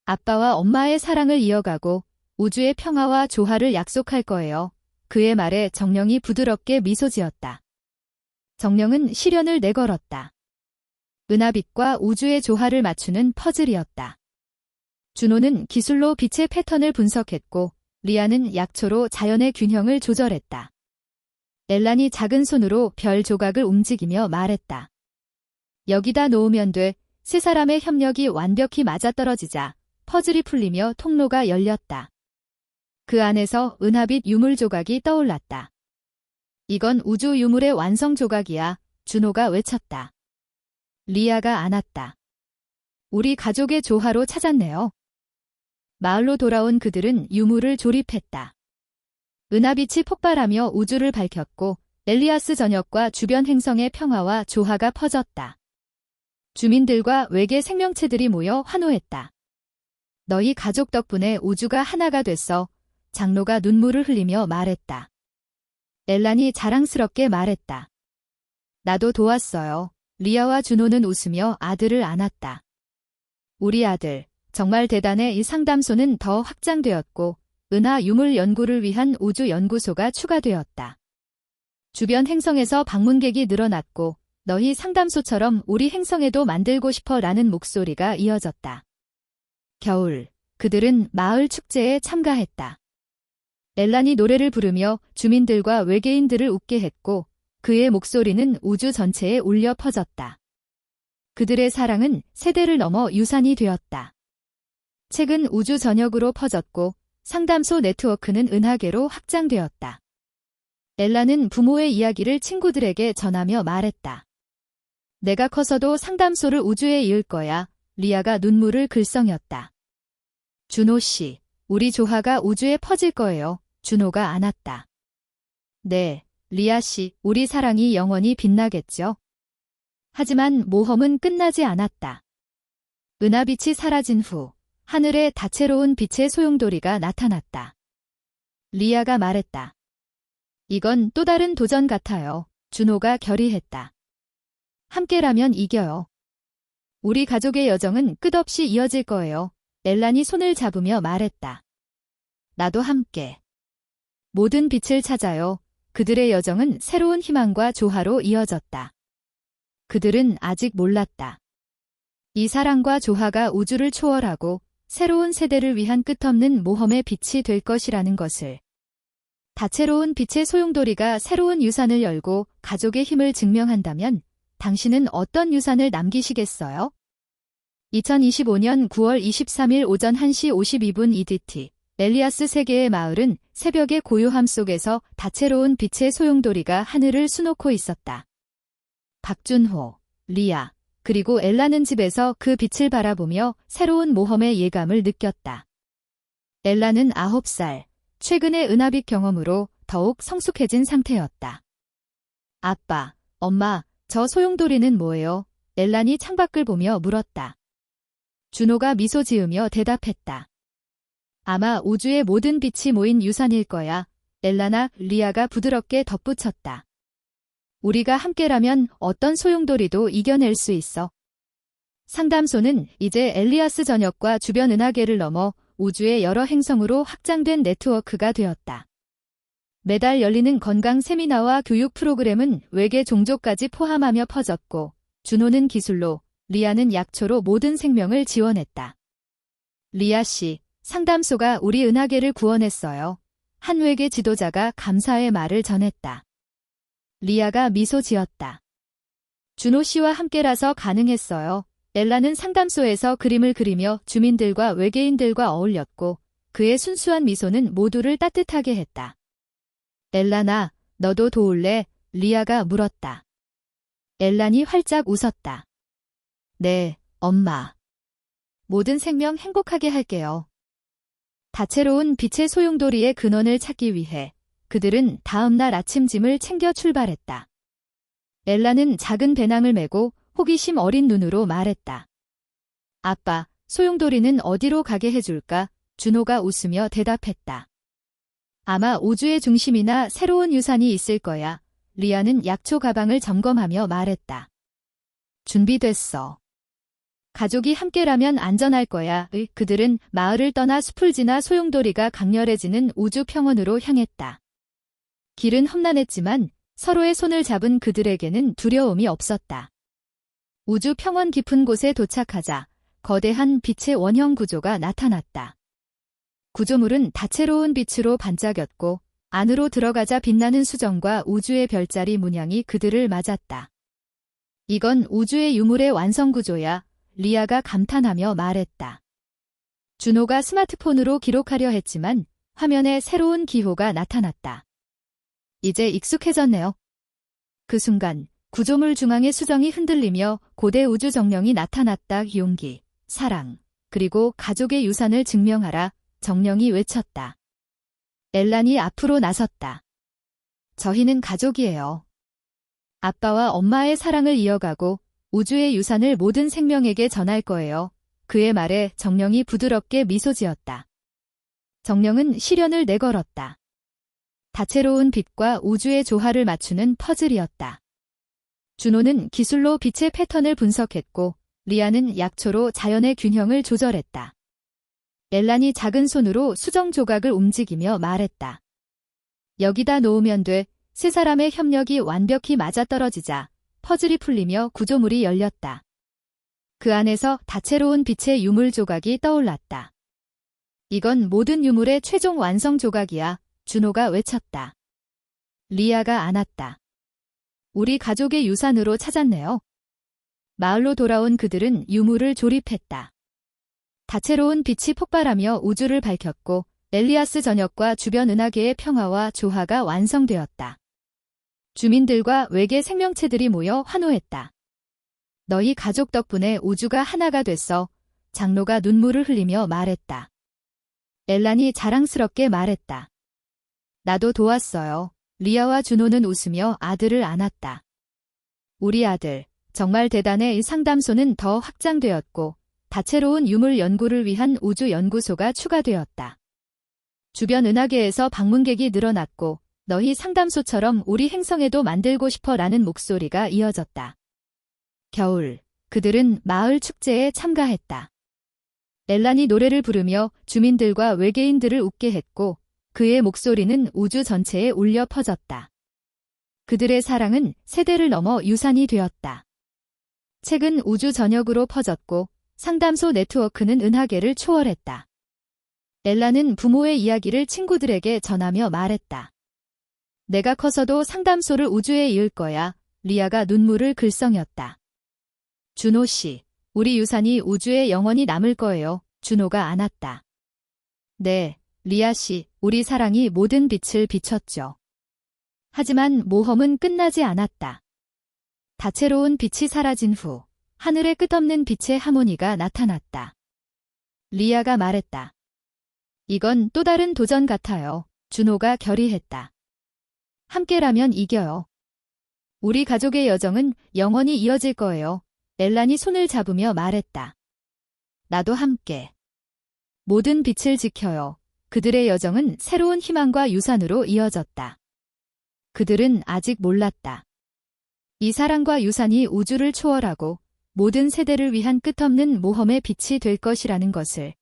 아빠와 엄마의 사랑을 이어가고 우주의 평화와 조화를 약속할 거예요. 그의 말에 정령이 부드럽게 미소 지었다. 정령은 시련을 내걸었다. 은하빛과 우주의 조화를 맞추는 퍼즐이었다. 준호는 기술로 빛의 패턴을 분석했고 리아는 약초로 자연의 균형을 조절했다. 엘란이 작은 손으로 별 조각을 움직이며 말했다. 여기다 놓으면 돼. 세 사람의 협력이 완벽히 맞아떨어지자 퍼즐이 풀리며 통로가 열렸다. 그 안에서 은하빛 유물 조각이 떠올랐다. 이건 우주 유물의 완성 조각이야. 준호가 외쳤다. 리아가 안았다. 우리 가족의 조화로 찾았네요. 마을로 돌아온 그들은 유물을 조립했다. 은하빛이 폭발하며 우주를 밝혔고 엘리아스 전역과 주변 행성의 평화와 조화가 퍼졌다. 주민들과 외계 생명체들이 모여 환호했다. 너희 가족 덕분에 우주가 하나가 됐어. 장로가 눈물을 흘리며 말했다. 엘란이 자랑스럽게 말했다. 나도 도왔어요. 리아와 준호는 웃으며 아들을 안았다. 우리 아들, 정말 대단해. 이 상담소는 더 확장되었고 은하 유물 연구를 위한 우주 연구소가 추가되었다. 주변 행성에서 방문객이 늘어났고 너희 상담소처럼 우리 행성에도 만들고 싶어 라는 목소리가 이어졌다. 겨울, 그들은 마을 축제에 참가했다. 엘란이 노래를 부르며 주민들과 외계인들을 웃게 했고 그의 목소리는 우주 전체에 울려 퍼졌다. 그들의 사랑은 세대를 넘어 유산이 되었다. 책은 우주 전역으로 퍼졌고 상담소 네트워크는 은하계로 확장되었다. 엘란은 부모의 이야기를 친구들에게 전하며 말했다. 내가 커서도 상담소를 우주에 이을 거야. 리아가 눈물을 글썽였다. 준호 씨, 우리 조화가 우주에 퍼질 거예요. 준호가 안았다. 네, 리아 씨, 우리 사랑이 영원히 빛나겠죠. 하지만 모험은 끝나지 않았다. 은하빛이 사라진 후 하늘에 다채로운 빛의 소용돌이가 나타났다. 리아가 말했다. 이건 또 다른 도전 같아요. 준호가 결의했다. 함께라면 이겨요. 우리 가족의 여정은 끝없이 이어질 거예요. 엘란이 손을 잡으며 말했다. 나도 함께. 모든 빛을 찾아요. 그들의 여정은 새로운 희망과 조화로 이어졌다. 그들은 아직 몰랐다. 이 사랑과 조화가 우주를 초월하고 새로운 세대를 위한 끝없는 모험의 빛이 될 것이라는 것을. 다채로운 빛의 소용돌이가 새로운 유산을 열고 가족의 힘을 증명한다면 당신은 어떤 유산을 남기시겠어요? 2025년 9월 23일 오전 1시 52분 EDT 엘리아스 세계의 마을은 새벽의 고요함 속에서 다채로운 빛의 소용돌이가 하늘을 수놓고 있었다. 박준호, 리아, 그리고 엘라는 집에서 그 빛을 바라보며 새로운 모험의 예감을 느꼈다. 엘라는 9살, 최근의 은하빛 경험으로 더욱 성숙해진 상태였다. 아빠, 엄마, 저 소용돌이는 뭐예요? 엘란이 창밖을 보며 물었다. 준호가 미소 지으며 대답했다. 아마 우주의 모든 빛이 모인 유산일 거야. 엘라나 리아가 부드럽게 덧붙였다. 우리가 함께라면 어떤 소용돌이도 이겨낼 수 있어. 상담소는 이제 엘리아스 전역과 주변 은하계를 넘어 우주의 여러 행성으로 확장된 네트워크가 되었다. 매달 열리는 건강 세미나와 교육 프로그램은 외계 종족까지 포함하며 퍼졌고, 준호는 기술로, 리아는 약초로 모든 생명을 지원했다. 리아 씨, 상담소가 우리 은하계를 구원했어요. 한 외계 지도자가 감사의 말을 전했다. 리아가 미소 지었다. 준호 씨와 함께라서 가능했어요. 엘라는 상담소에서 그림을 그리며 주민들과 외계인들과 어울렸고, 그의 순수한 미소는 모두를 따뜻하게 했다. 엘라나, 너도 도울래? 리아가 물었다. 엘란이 활짝 웃었다. 네, 엄마. 모든 생명 행복하게 할게요. 다채로운 빛의 소용돌이의 근원을 찾기 위해 그들은 다음 날 아침 짐을 챙겨 출발했다. 엘라는 작은 배낭을 메고 호기심 어린 눈으로 말했다. 아빠, 소용돌이는 어디로 가게 해줄까? 준호가 웃으며 대답했다. 아마 우주의 중심이나 새로운 유산이 있을 거야. 리아는 약초 가방을 점검하며 말했다. 준비됐어. 가족이 함께라면 안전할 거야. 그들은 마을을 떠나 숲을 지나 소용돌이가 강렬해지는 우주 평원으로 향했다. 길은 험난했지만 서로의 손을 잡은 그들에게는 두려움이 없었다. 우주 평원 깊은 곳에 도착하자 거대한 빛의 원형 구조가 나타났다. 구조물은 다채로운 빛으로 반짝였고 안으로 들어가자 빛나는 수정과 우주의 별자리 문양이 그들을 맞았다. 이건 우주의 유물의 완성 구조야. 리아가 감탄하며 말했다. 준호가 스마트폰으로 기록하려 했지만 화면에 새로운 기호가 나타났다. 이제 익숙해졌네요. 그 순간 구조물 중앙의 수정이 흔들리며 고대 우주 정령이 나타났다. 용기, 사랑, 그리고 가족의 유산을 증명하라. 정령이 외쳤다. 엘란이 앞으로 나섰다. 저희는 가족이에요. 아빠와 엄마의 사랑을 이어가고 우주의 유산을 모든 생명에게 전할 거예요. 그의 말에 정령이 부드럽게 미소 지었다. 정령은 시련을 내걸었다. 다채로운 빛과 우주의 조화를 맞추는 퍼즐이었다. 준호는 기술로 빛의 패턴을 분석했고 리아는 약초로 자연의 균형을 조절했다. 엘란이 작은 손으로 수정 조각을 움직이며 말했다. 여기다 놓으면 돼. 세 사람의 협력이 완벽히 맞아떨어지자 퍼즐이 풀리며 구조물이 열렸다. 그 안에서 다채로운 빛의 유물 조각이 떠올랐다. 이건 모든 유물의 최종 완성 조각이야. 준호가 외쳤다. 리아가 안았다. 우리 가족의 유산으로 찾았네요. 마을로 돌아온 그들은 유물을 조립했다. 다채로운 빛이 폭발하며 우주를 밝혔고 엘리아스 전역과 주변 은하계의 평화와 조화가 완성되었다. 주민들과 외계 생명체들이 모여 환호했다. 너희 가족 덕분에 우주가 하나가 됐어. 장로가 눈물을 흘리며 말했다. 엘란이 자랑스럽게 말했다. 나도 도왔어요. 리아와 준호는 웃으며 아들을 안았다. 우리 아들, 정말 대단해. 상담소는 더 확장되었고 다채로운 유물 연구를 위한 우주 연구소가 추가되었다. 주변 은하계에서 방문객이 늘어났고 너희 상담소처럼 우리 행성에도 만들고 싶어라는 목소리가 이어졌다. 겨울, 그들은 마을 축제에 참가했다. 엘란이 노래를 부르며 주민들과 외계인들을 웃게 했고 그의 목소리는 우주 전체에 울려 퍼졌다. 그들의 사랑은 세대를 넘어 유산이 되었다. 책은 우주 전역으로 퍼졌고 상담소 네트워크는 은하계를 초월했다. 엘란은 부모의 이야기를 친구들에게 전하며 말했다. 내가 커서도 상담소를 우주에 이을 거야. 리아가 눈물을 글썽였다. 준호 씨, 우리 유산이 우주에 영원히 남을 거예요. 준호가 안았다. 네, 리아 씨, 우리 사랑이 모든 빛을 비췄죠. 하지만 모험은 끝나지 않았다. 다채로운 빛이 사라진 후 하늘에 끝없는 빛의 하모니가 나타났다. 리아가 말했다. 이건 또 다른 도전 같아요. 준호가 결의했다. 함께라면 이겨요. 우리 가족의 여정은 영원히 이어질 거예요. 엘란이 손을 잡으며 말했다. 나도 함께. 모든 빛을 지켜요. 그들의 여정은 새로운 희망과 유산으로 이어졌다. 그들은 아직 몰랐다. 이 사랑과 유산이 우주를 초월하고 모든 세대를 위한 끝없는 모험의 빛이 될 것이라는 것을.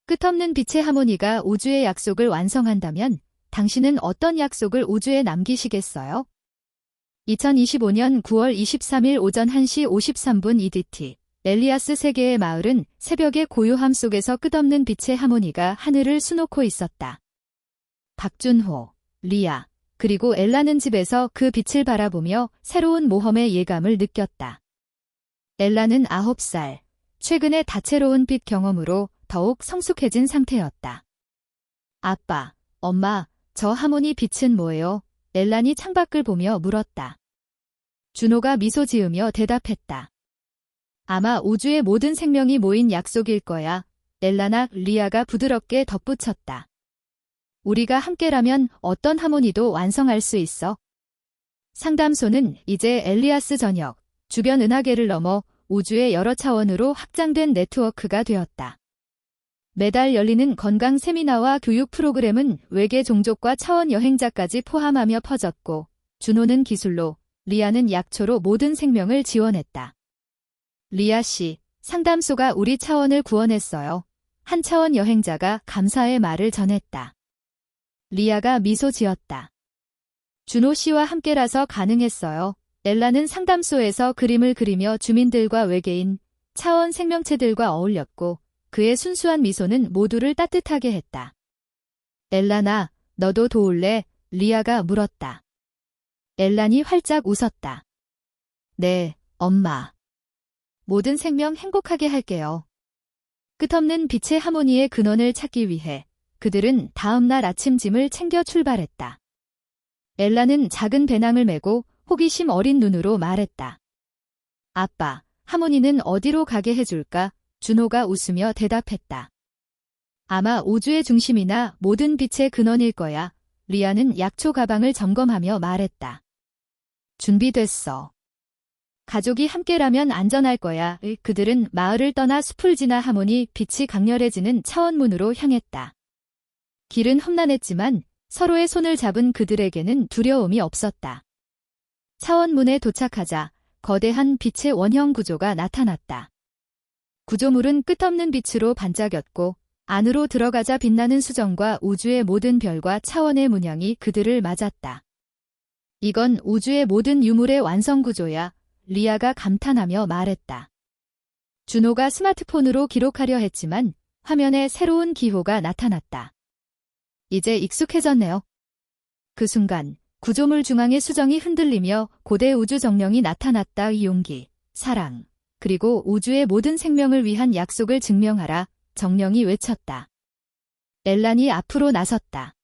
끝없는 빛의 하모니가 우주의 약속을 완성한다면 당신은 어떤 약속을 우주에 남기시겠어요? 2025년 9월 23일 오전 1시 53분 EDT 엘리아스 세계의 마을은 새벽의 고요함 속에서 끝없는 빛의 하모니가 하늘을 수놓고 있었다. 박준호, 리아, 그리고 엘라는 집에서 그 빛을 바라보며 새로운 모험의 예감을 느꼈다. 엘라는 9살, 최근의 다채로운 빛 경험으로 더욱 성숙해진 상태였다. 아빠, 엄마, 저 하모니 빛은 뭐예요? 엘란이 창밖을 보며 물었다. 준호가 미소 지으며 대답했다. 아마 우주의 모든 생명이 모인 약속일 거야. 엘라나 리아가 부드럽게 덧붙였다. 우리가 함께라면 어떤 하모니도 완성할 수 있어. 상담소는 이제 엘리아스 전역, 주변 은하계를 넘어 우주의 여러 차원으로 확장된 네트워크가 되었다. 매달 열리는 건강 세미나와 교육 프로그램은 외계 종족과 차원 여행자까지 포함하며 퍼졌고, 준호는 기술로, 리아는 약초로 모든 생명을 지원했다. 리아 씨, 상담소가 우리 차원을 구원했어요. 한 차원 여행자가 감사의 말을 전했다. 리아가 미소 지었다. 준호 씨와 함께라서 가능했어요. 엘라는 상담소에서 그림을 그리며 주민들과 외계인, 차원 생명체들과 어울렸고, 그의 순수한 미소는 모두를 따뜻하게 했다. 엘라나, 너도 도울래? 리아가 물었다. 엘란이 활짝 웃었다. 네, 엄마. 모든 생명 행복하게 할게요. 끝없는 빛의 하모니의 근원을 찾기 위해 그들은 다음 날 아침 짐을 챙겨 출발했다. 엘라는 작은 배낭을 메고 호기심 어린 눈으로 말했다. 아빠, 하모니는 어디로 가게 해줄까? 준호가 웃으며 대답했다. 아마 우주의 중심이나 모든 빛의 근원일 거야. 리아는 약초 가방을 점검하며 말했다. 준비됐어. 가족이 함께라면 안전할 거야. 그들은 마을을 떠나 숲을 지나 하모니 빛이 강렬해지는 차원문으로 향했다. 길은 험난했지만 서로의 손을 잡은 그들에게는 두려움이 없었다. 차원문에 도착하자 거대한 빛의 원형 구조가 나타났다. 구조물은 끝없는 빛으로 반짝였고 안으로 들어가자 빛나는 수정과 우주의 모든 별과 차원의 문양이 그들을 맞았다. 이건 우주의 모든 유물의 완성 구조야. 리아가 감탄하며 말했다. 준호가 스마트폰으로 기록하려 했지만 화면에 새로운 기호가 나타났다. 이제 익숙해졌네요. 그 순간 구조물 중앙의 수정이 흔들리며 고대 우주 정령이 나타났다. 용기, 사랑, 그리고 우주의 모든 생명을 위한 약속을 증명하라. 정령이 외쳤다. 엘란이 앞으로 나섰다.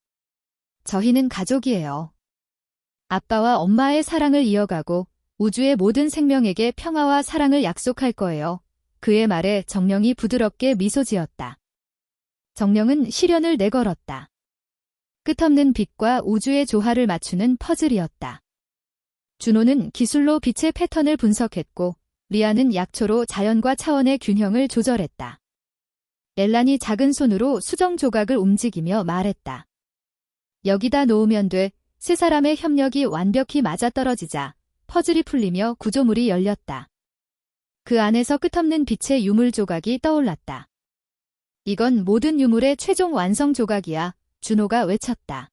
저희는 가족이에요. 아빠와 엄마의 사랑을 이어가고 우주의 모든 생명에게 평화와 사랑을 약속할 거예요. 그의 말에 정령이 부드럽게 미소 지었다. 정령은 시련을 내걸었다. 끝없는 빛과 우주의 조화를 맞추는 퍼즐이었다. 준호는 기술로 빛의 패턴을 분석했고 리아는 약초로 자연과 차원의 균형을 조절했다. 엘란이 작은 손으로 수정 조각을 움직이며 말했다. 여기다 놓으면 돼. 세 사람의 협력이 완벽히 맞아떨어지자 퍼즐이 풀리며 구조물이 열렸다. 그 안에서 끝없는 빛의 유물 조각이 떠올랐다. 이건 모든 유물의 최종 완성 조각이야. 준호가 외쳤다.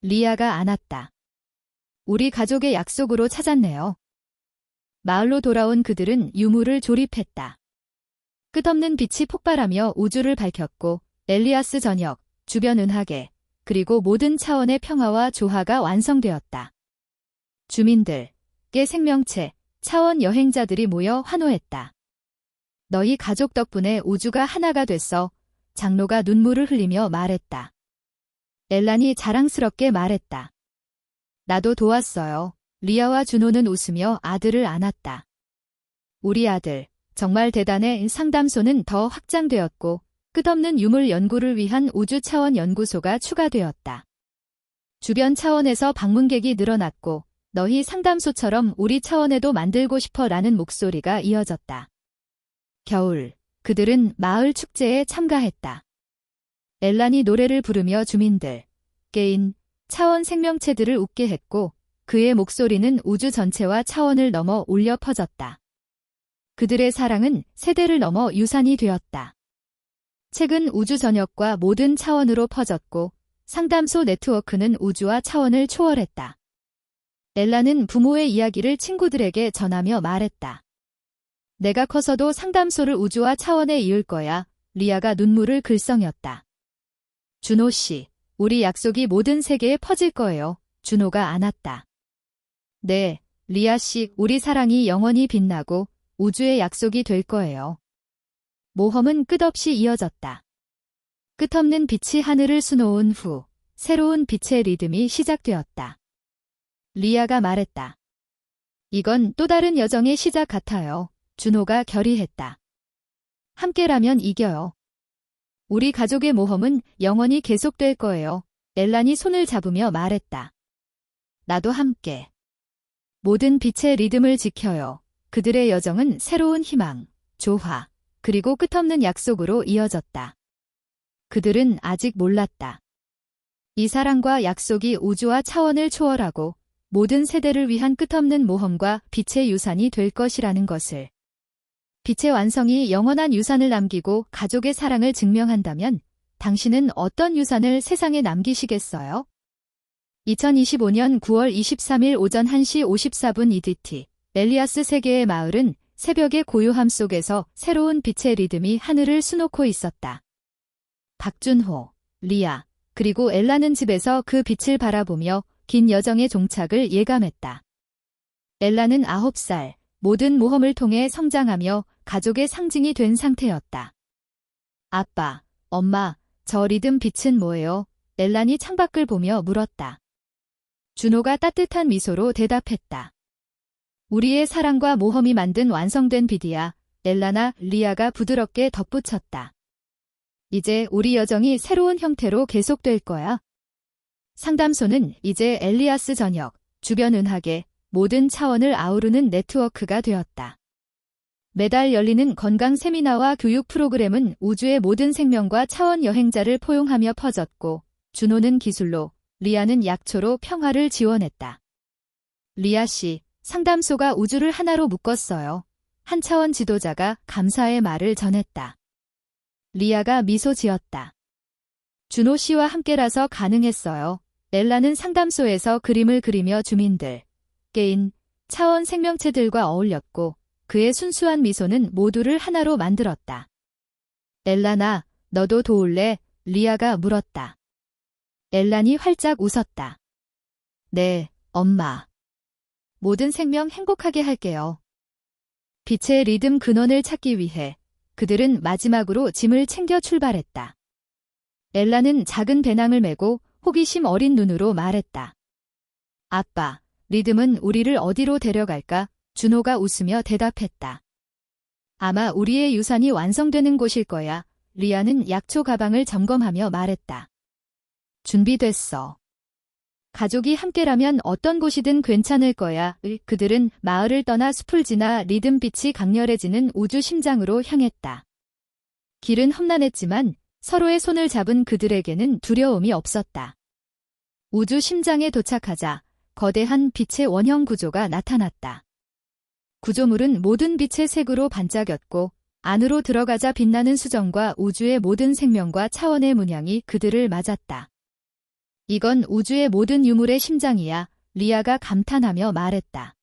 리아가 안았다. 우리 가족의 약속으로 찾았네요. 마을로 돌아온 그들은 유물을 조립했다. 끝없는 빛이 폭발하며 우주를 밝혔고 엘리아스 전역, 주변 은하계, 그리고 모든 차원의 평화와 조화가 완성되었다. 주민들, 깨 생명체, 차원 여행자들이 모여 환호했다. 너희 가족 덕분에 우주가 하나가 됐어. 장로가 눈물을 흘리며 말했다. 엘란이 자랑스럽게 말했다. 나도 도왔어요. 리아와 준호는 웃으며 아들을 안았다. 우리 아들, 정말 대단해. 상담소는 더 확장되었고 끝없는 유물 연구를 위한 우주 차원 연구소가 추가되었다. 주변 차원에서 방문객이 늘어났고 너희 상담소처럼 우리 차원에도 만들고 싶어 라는 목소리가 이어졌다. 겨울, 그들은 마을 축제에 참가했다. 엘란이 노래를 부르며 주민들, 개인, 차원 생명체들을 웃게 했고 그의 목소리는 우주 전체와 차원을 넘어 울려 퍼졌다. 그들의 사랑은 세대를 넘어 유산이 되었다. 책은 우주 전역과 모든 차원으로 퍼졌고 상담소 네트워크는 우주와 차원을 초월했다. 엘라는 부모의 이야기를 친구들에게 전하며 말했다. 내가 커서도 상담소를 우주와 차원에 이을 거야. 리아가 눈물을 글썽였다. 준호 씨, 우리 약속이 모든 세계에 퍼질 거예요. 준호가 안았다. 네, 리아 씨, 우리 사랑이 영원히 빛나고 우주의 약속이 될 거예요. 모험은 끝없이 이어졌다. 끝없는 빛이 하늘을 수놓은 후 새로운 빛의 리듬이 시작되었다. 리아가 말했다. 이건 또 다른 여정의 시작 같아요. 준호가 결의했다. 함께라면 이겨요. 우리 가족의 모험은 영원히 계속될 거예요. 엘란이 손을 잡으며 말했다. 나도 함께. 모든 빛의 리듬을 지켜요. 그들의 여정은 새로운 희망, 조화, 그리고 끝없는 약속으로 이어졌다. 그들은 아직 몰랐다. 이 사랑과 약속이 우주와 차원을 초월하고 모든 세대를 위한 끝없는 모험과 빛의 유산이 될 것이라는 것을. 빛의 완성이 영원한 유산을 남기고 가족의 사랑을 증명한다면 당신은 어떤 유산을 세상에 남기시겠어요? 2025년 9월 23일 오전 1시 54분 EDT 엘리아스 세계의 마을은 새벽의 고요함 속에서 새로운 빛의 리듬이 하늘을 수놓고 있었다. 박준호, 리아, 그리고 엘라는 집에서 그 빛을 바라보며 긴 여정의 종착을 예감했다. 엘라는 9살, 모든 모험을 통해 성장하며 가족의 상징이 된 상태였다. 아빠, 엄마, 저 리듬 빛은 뭐예요? 엘란이 창밖을 보며 물었다. 준호가 따뜻한 미소로 대답했다. 우리의 사랑과 모험이 만든 완성된 빛이야. 엘라나 리아가 부드럽게 덧붙였다. 이제 우리 여정이 새로운 형태로 계속될 거야. 상담소는 이제 엘리아스 전역, 주변 은하계, 모든 차원을 아우르는 네트워크가 되었다. 매달 열리는 건강 세미나와 교육 프로그램은 우주의 모든 생명과 차원 여행자를 포용하며 퍼졌고, 준호는 기술로, 리아는 약초로 평화를 지원했다. 리아 씨, 상담소가 우주를 하나로 묶었어요. 한 차원 지도자가 감사의 말을 전했다. 리아가 미소 지었다. 준호 씨와 함께라서 가능했어요. 엘라는 상담소에서 그림을 그리며 주민들, 개인, 차원 생명체들과 어울렸고 그의 순수한 미소는 모두를 하나로 만들었다. 엘라나, 너도 도울래? 리아가 물었다. 엘란이 활짝 웃었다. 네, 엄마. 모든 생명 행복하게 할게요. 빛의 리듬 근원을 찾기 위해 그들은 마지막으로 짐을 챙겨 출발했다. 엘라는 작은 배낭을 메고 호기심 어린 눈으로 말했다. 아빠, 리듬은 우리를 어디로 데려갈까? 준호가 웃으며 대답했다. 아마 우리의 유산이 완성되는 곳일 거야. 리아는 약초 가방을 점검하며 말했다. 준비됐어. 가족이 함께라면 어떤 곳이든 괜찮을 거야. 그들은 마을을 떠나 숲을 지나 리듬빛이 강렬해지는 우주 심장으로 향했다. 길은 험난했지만 서로의 손을 잡은 그들에게는 두려움이 없었다. 우주 심장에 도착하자 거대한 빛의 원형 구조가 나타났다. 구조물은 모든 빛의 색으로 반짝였고 안으로 들어가자 빛나는 수정과 우주의 모든 생명과 차원의 문양이 그들을 맞았다. 이건 우주의 모든 유물의 심장이야. 리아가 감탄하며 말했다.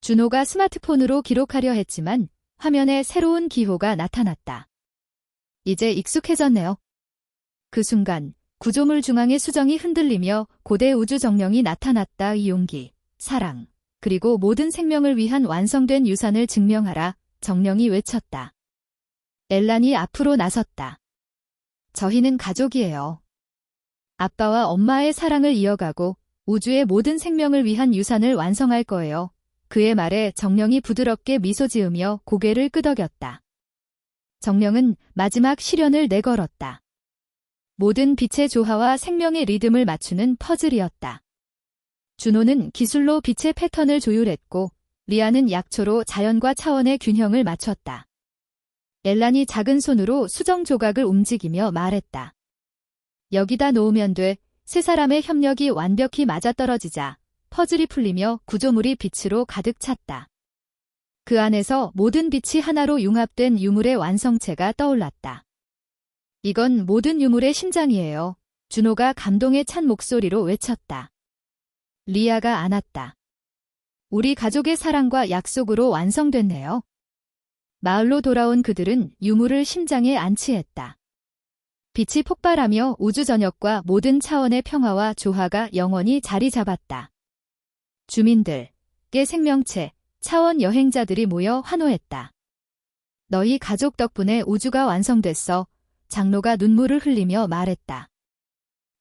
준호가 스마트폰으로 기록하려 했지만 화면에 새로운 기호가 나타났다. 이제 익숙해졌네요. 그 순간 구조물 중앙의 수정이 흔들리며 고대 우주 정령이 나타났다. 이 용기, 사랑, 그리고 모든 생명을 위한 완성된 유산을 증명하라. 정령이 외쳤다. 엘란이 앞으로 나섰다. 저희는 가족이에요. 아빠와 엄마의 사랑을 이어가고 우주의 모든 생명을 위한 유산을 완성할 거예요. 그의 말에 정령이 부드럽게 미소 지으며 고개를 끄덕였다. 정령은 마지막 시련을 내걸었다. 모든 빛의 조화와 생명의 리듬을 맞추는 퍼즐이었다. 준호는 기술로 빛의 패턴을 조율했고 리아는 약초로 자연과 차원의 균형을 맞췄다. 엘란이 작은 손으로 수정 조각을 움직이며 말했다. 여기다 놓으면 돼. 세 사람의 협력이 완벽히 맞아떨어지자 퍼즐이 풀리며 구조물이 빛으로 가득 찼다. 그 안에서 모든 빛이 하나로 융합된 유물의 완성체가 떠올랐다. 이건 모든 유물의 심장이에요. 준호가 감동에 찬 목소리로 외쳤다. 리아가 안았다. 우리 가족의 사랑과 약속으로 완성됐네요. 마을로 돌아온 그들은 유물을 심장에 안치했다. 빛이 폭발하며 우주 전역과 모든 차원의 평화와 조화가 영원히 자리 잡았다. 주민들, 깨 생명체, 차원 여행자들이 모여 환호했다. 너희 가족 덕분에 우주가 완성됐어. 장로가 눈물을 흘리며 말했다.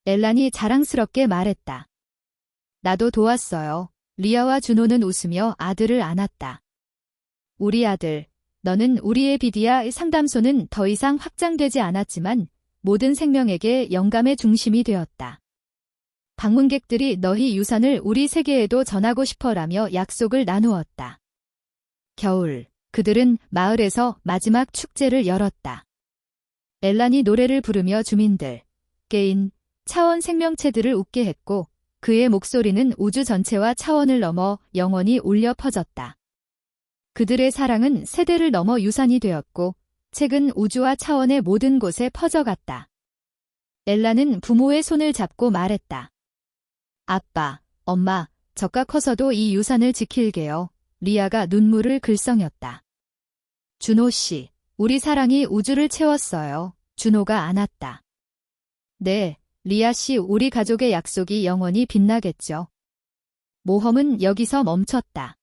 엘란이 자랑스럽게 말했다. 나도 도왔어요. 리아와 준호는 웃으며 아들을 안았다. 우리 아들, 너는 우리의 비디아. 상담소는 더 이상 확장되지 않았지만 모든 생명에게 영감의 중심이 되었다. 방문객들이 너희 유산을 우리 세계에도 전하고 싶어라며 약속을 나누었다. 겨울, 그들은 마을에서 마지막 축제를 열었다. 엘란이 노래를 부르며 주민들, 깨인, 차원 생명체들을 웃게 했고 그의 목소리는 우주 전체와 차원을 넘어 영원히 울려 퍼졌다. 그들의 사랑은 세대를 넘어 유산이 되었고 책은 우주와 차원의 모든 곳에 퍼져갔다. 엘라는 부모의 손을 잡고 말했다. 아빠, 엄마, 저가 커서도 이 유산을 지킬게요. 리아가 눈물을 글썽였다. 준호 씨, 우리 사랑이 우주를 채웠어요. 준호가 안았다. 네, 리아 씨, 우리 가족의 약속이 영원히 빛나겠죠. 모험은 여기서 멈췄다.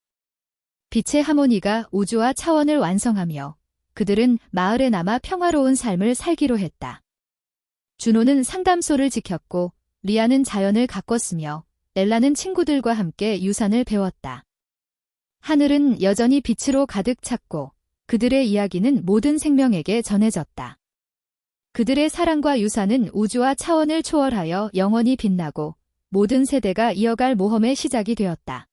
빛의 하모니가 우주와 차원을 완성하며 그들은 마을에 남아 평화로운 삶을 살기로 했다. 준호는 상담소를 지켰고 리아는 자연을 가꿨으며 엘라는 친구들과 함께 유산을 배웠다. 하늘은 여전히 빛으로 가득 찼고 그들의 이야기는 모든 생명에게 전해졌다. 그들의 사랑과 유산은 우주와 차원을 초월하여 영원히 빛나고 모든 세대가 이어갈 모험의 시작이 되었다.